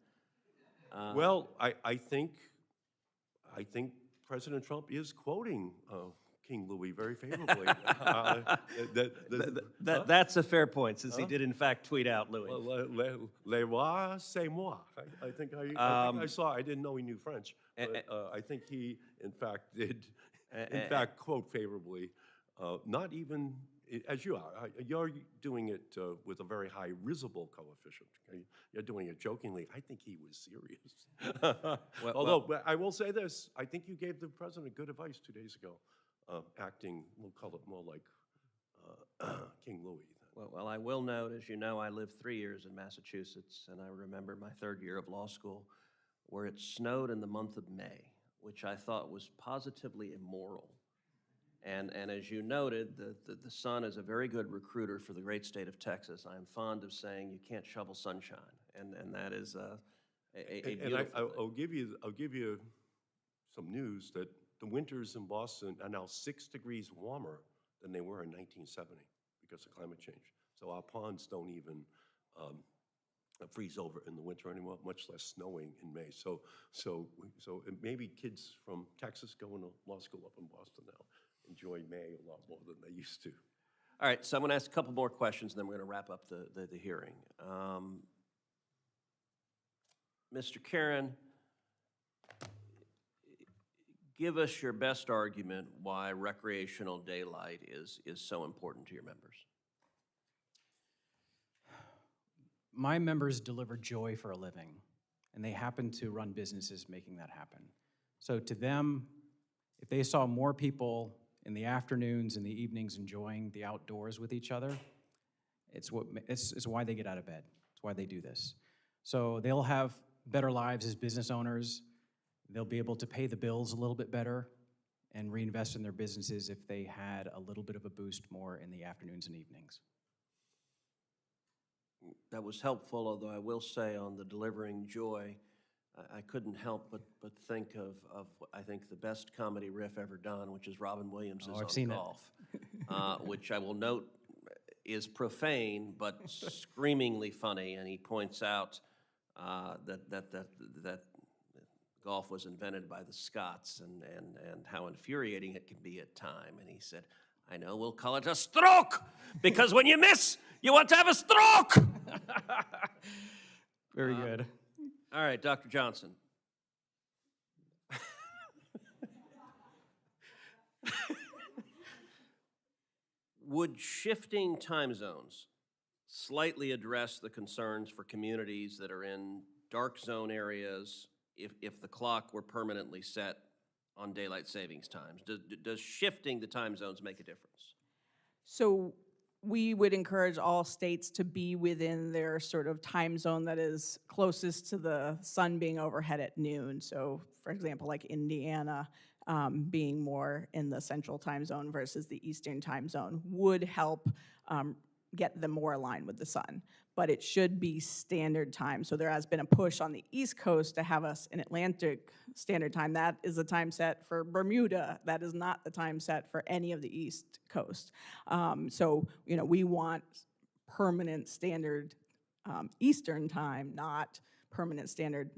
Well, I think I think President Trump is quoting King Louis very favorably. That's a fair point, since he did in fact tweet out Louis. Le roi, c'est moi. I think I saw, I didn't know he knew French, but I think he, in fact, did, in fact, quote favorably. Not even, as you are, you're doing it with a very high risible coefficient. Okay? You're doing it jokingly. I think he was serious. Although, I will say this, I think you gave the president good advice 2 days ago, acting, we'll call it more like King Louis. Well, I will note, as you know, I lived 3 years in Massachusetts, and I remember my 3rd year of law school, where it snowed in the month of May, which I thought was positively immoral. And as you noted, the sun is a very good recruiter for the great state of Texas. I'm fond of saying you can't shovel sunshine, and that is a beautiful thing. I'll give you some news that the winters in Boston are now 6 degrees warmer than they were in 1970 because of climate change. So our ponds don't even freeze over in the winter anymore, much less snowing in May. So maybe kids from Texas going to law school up in Boston now enjoy May a lot more than they used to. All right, so I'm going to ask a couple more questions, and then we're going to wrap up the hearing. Mr. Karen, give us your best argument why recreational daylight is so important to your members. My members deliver joy for a living, and they happen to run businesses making that happen. So to them, if they saw more people in the afternoons and the evenings enjoying the outdoors with each other, it's why they get out of bed. It's why they do this. So they'll have better lives as business owners. They'll be able to pay the bills a little bit better and reinvest in their businesses if they had a little bit of a boost more in the afternoons and evenings. That was helpful, although I will say on the delivering joy, I couldn't help but think of I think the best comedy riff ever done, which is Robin Williams' I've on seen golf, which I will note is profane but screamingly funny, and he points out that golf was invented by the Scots and how infuriating it can be at time. And he said, I know, we'll call it a stroke, because when you miss, you want to have a stroke. Very good. All right, Dr. Johnson. Would shifting time zones slightly address the concerns for communities that are in dark zone areas if the clock were permanently set on daylight savings times? Does shifting the time zones make a difference? So we would encourage all states to be within their sort of time zone that is closest to the sun being overhead at noon. So for example, like Indiana being more in the central time zone versus the eastern time zone would help get them more aligned with the sun. But it should be standard time. So there has been a push on the East Coast to have us in Atlantic Standard Time. That is the time set for Bermuda. That is not the time set for any of the East Coast. So, you know, we want permanent standard Eastern Time, not permanent standard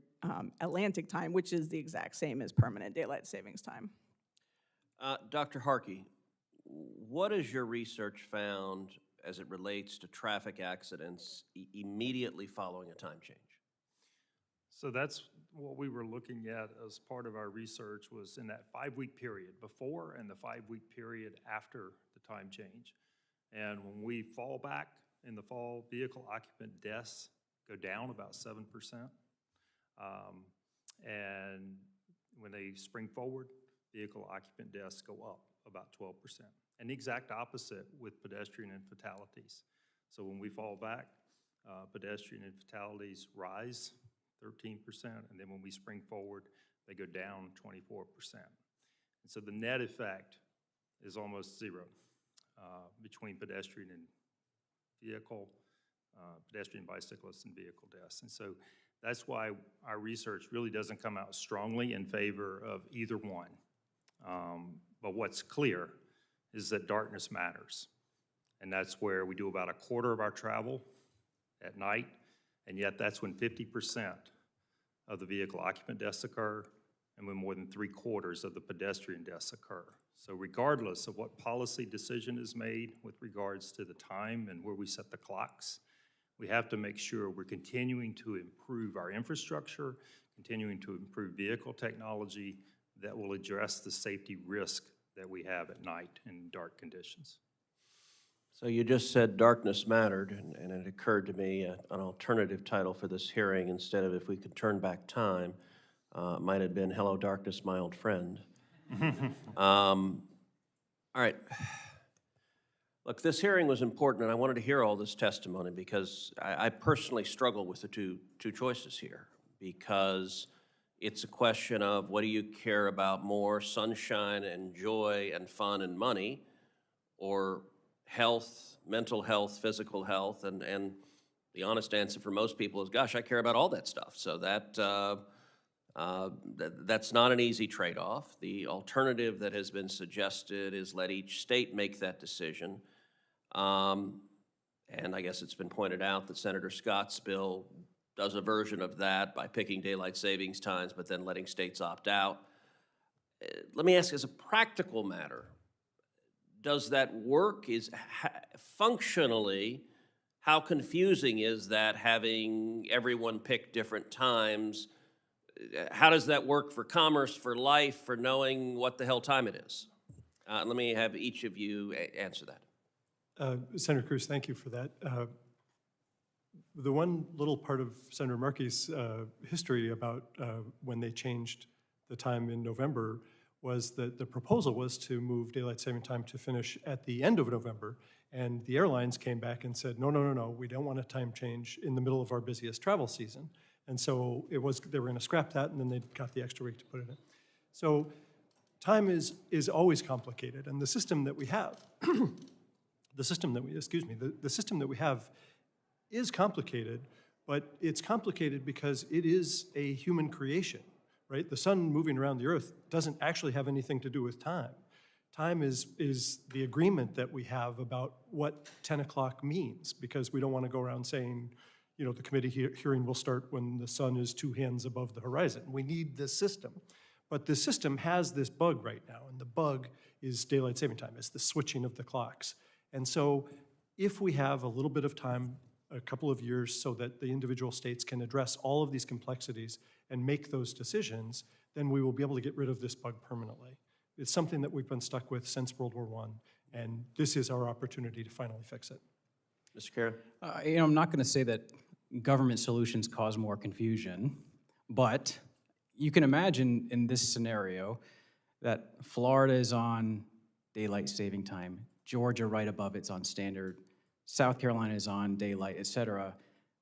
Atlantic Time, which is the exact same as permanent daylight savings time. Dr. Harkey, what has your research found as it relates to traffic accidents immediately following a time change? So that's what we were looking at as part of our research, was in that 5-week period before and the 5-week period after the time change. And when we fall back in the fall, vehicle occupant deaths go down about 7%. And when they spring forward, vehicle occupant deaths go up about 12%. And the exact opposite with pedestrian and fatalities. So when we fall back, pedestrian and fatalities rise 13%, and then when we spring forward, they go down 24%. And so the net effect is almost zero between pedestrian and vehicle, pedestrian, bicyclists, and vehicle deaths. And so that's why our research really doesn't come out strongly in favor of either one. But what's clear is that darkness matters. And that's where we do about a quarter of our travel at night, and yet that's when 50% of the vehicle occupant deaths occur, and when more than 3/4 of the pedestrian deaths occur. So regardless of what policy decision is made with regards to the time and where we set the clocks, we have to make sure we're continuing to improve our infrastructure, continuing to improve vehicle technology that will address the safety risk that we have at night in dark conditions. So you just said darkness mattered, and it occurred to me an alternative title for this hearing, instead of If We Could Turn Back Time, might have been Hello Darkness, My Old Friend. All right. Look, this hearing was important, and I wanted to hear all this testimony because I personally struggle with the two choices here, because it's a question of what do you care about more, sunshine and joy and fun and money, or health, mental health, physical health, and the honest answer for most people is, gosh, I care about all that stuff. So that's not an easy trade-off. The alternative that has been suggested is let each state make that decision. And I guess it's been pointed out that Senator Scott's bill does a version of that by picking daylight savings times, but then letting states opt out. Let me ask, as a practical matter, does that work? Functionally, how confusing is that, having everyone pick different times? How does that work for commerce, for life, for knowing what the hell time it is? Let me have each of you answer that. Senator Cruz, thank you for that. The one little part of Senator Markey's history about when they changed the time in November was that the proposal was to move daylight saving time to finish at the end of November, and the airlines came back and said, no, we don't want a time change in the middle of our busiest travel season. And so they were going to scrap that, and then they got the extra week to put it in. So time is always complicated, and the system that we have, the system that we have is complicated, but it's complicated because it is a human creation, right? The sun moving around the earth doesn't actually have anything to do with time. Time is the agreement that we have about what 10 o'clock means, because we don't want to go around saying, the committee hearing will start when the sun is 2 hands above the horizon. We need this system. But the system has this bug right now, and the bug is daylight saving time. It's the switching of the clocks. And so if we have a little bit of time, a couple of years, so that the individual states can address all of these complexities and make those decisions, then we will be able to get rid of this bug permanently. It's something that we've been stuck with since World War I, and this is our opportunity to finally fix it. Mr. Karen? I'm not going to say that government solutions cause more confusion, but you can imagine in this scenario that Florida is on daylight saving time, Georgia right above it's on standard, South Carolina is on daylight, et cetera,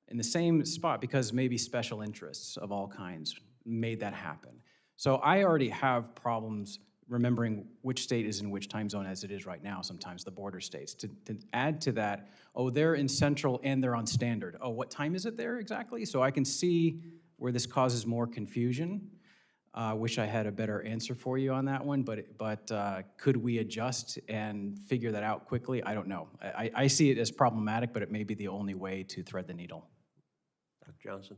in the same spot because maybe special interests of all kinds made that happen. So I already have problems remembering which state is in which time zone as it is right now, sometimes the border states. To add to that, oh, they're in central and they're on standard. Oh, what time is it there exactly? So I can see where this causes more confusion. Wish I had a better answer for you on that one, but could we adjust and figure that out quickly? I don't know. I see it as problematic, but it may be the only way to thread the needle. Dr. Johnson?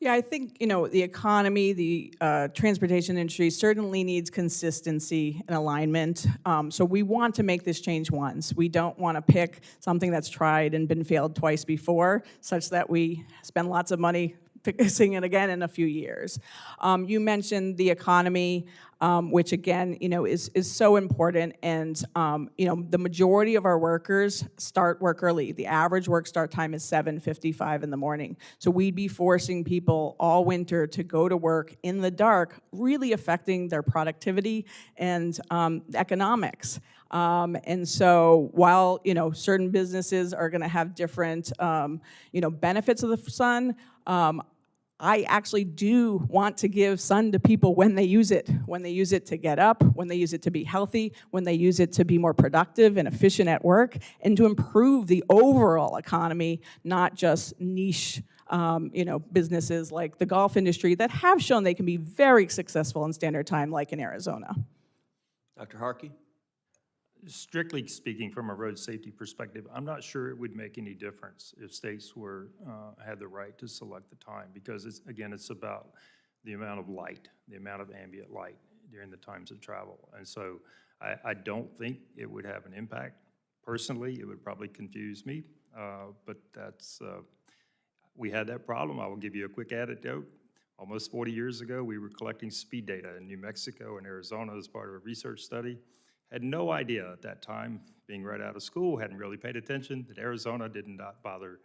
Yeah, I think, the economy, the transportation industry certainly needs consistency and alignment. So we want to make this change once. We don't want to pick something that's tried and been failed twice before, such that we spend lots of money fixing it again in a few years. You mentioned the economy, which again, is so important. And the majority of our workers start work early. The average work start time is 7:55 in the morning. So we'd be forcing people all winter to go to work in the dark, really affecting their productivity and economics. And so while, certain businesses are gonna have different, benefits of the sun, I actually do want to give sun to people when they use it to get up, when they use it to be healthy, when they use it to be more productive and efficient at work, and to improve the overall economy, not just niche businesses like the golf industry that have shown they can be very successful in standard time, like in Arizona. Dr. Harkey? Strictly speaking, from a road safety perspective, I'm not sure it would make any difference if states had the right to select the time, because it's about the amount of light, the amount of ambient light during the times of travel. And so I don't think it would have an impact. Personally, it would probably confuse me, but that's, we had that problem. I will give you a quick anecdote. Almost 40 years ago, we were collecting speed data in New Mexico and Arizona as part of a research study. Had no idea at that time, being right out of school, hadn't really paid attention, that Arizona did not bother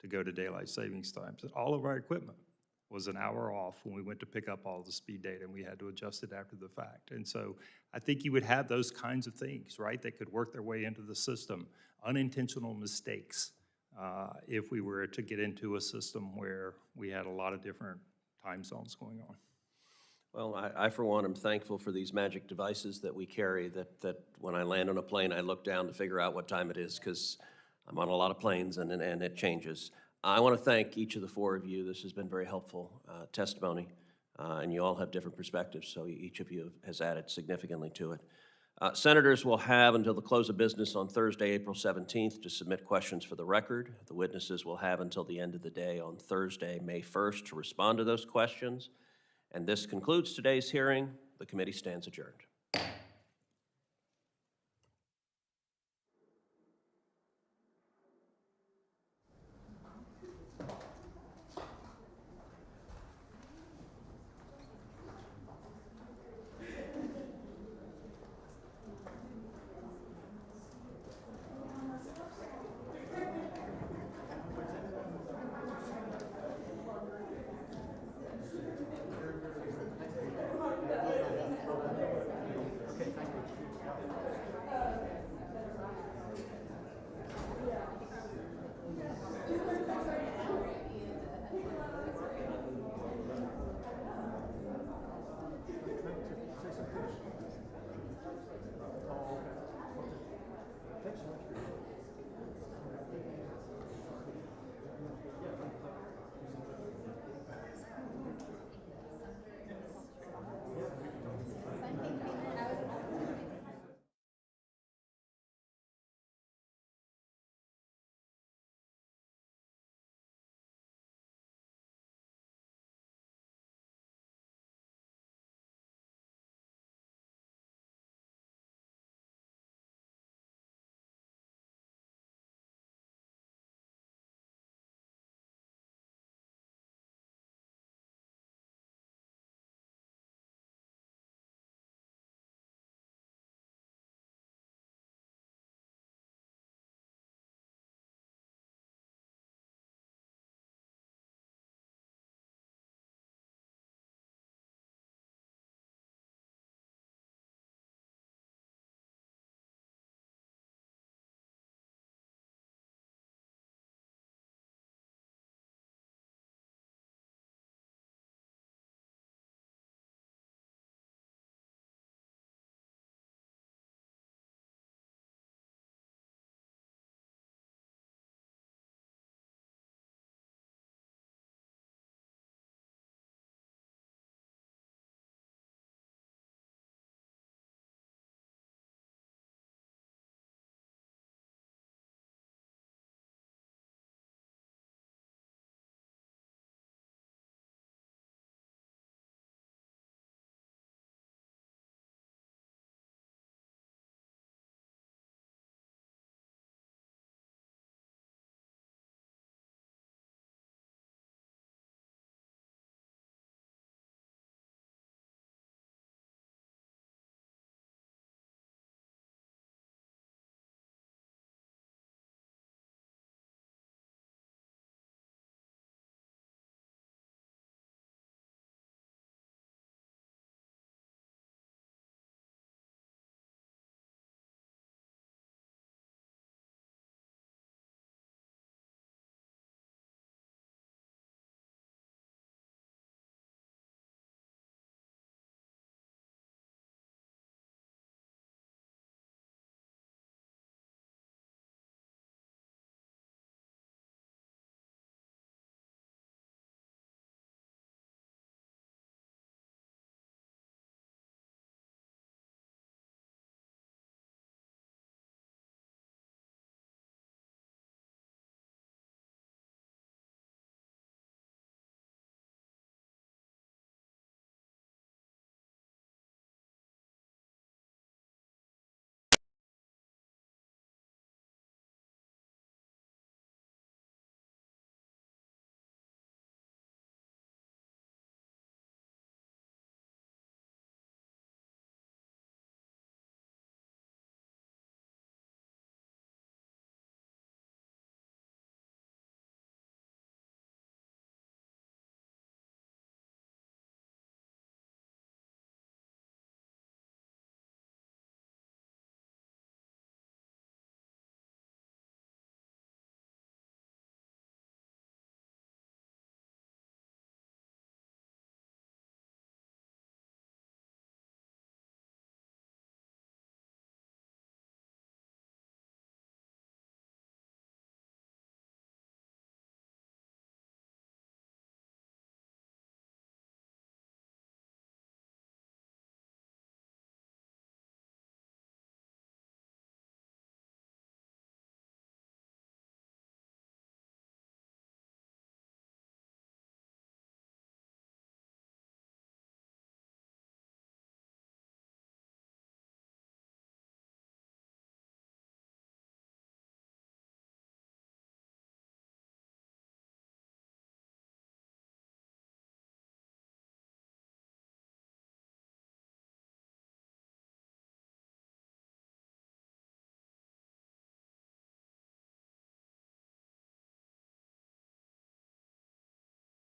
to go to daylight savings times. That all of our equipment was an hour off when we went to pick up all the speed data, and we had to adjust it after the fact. And so I think you would have those kinds of things, right, that could work their way into the system, unintentional mistakes, if we were to get into a system where we had a lot of different time zones going on. Well, I for one, am thankful for these magic devices that we carry, that when I land on a plane, I look down to figure out what time it is, because I'm on a lot of planes and it changes. I want to thank each of the four of you. This has been very helpful testimony, and you all have different perspectives, so each of you has added significantly to it. Senators will have until the close of business on Thursday, April 17th, to submit questions for the record. The witnesses will have until the end of the day on Thursday, May 1st, to respond to those questions. And this concludes today's hearing. The committee stands adjourned.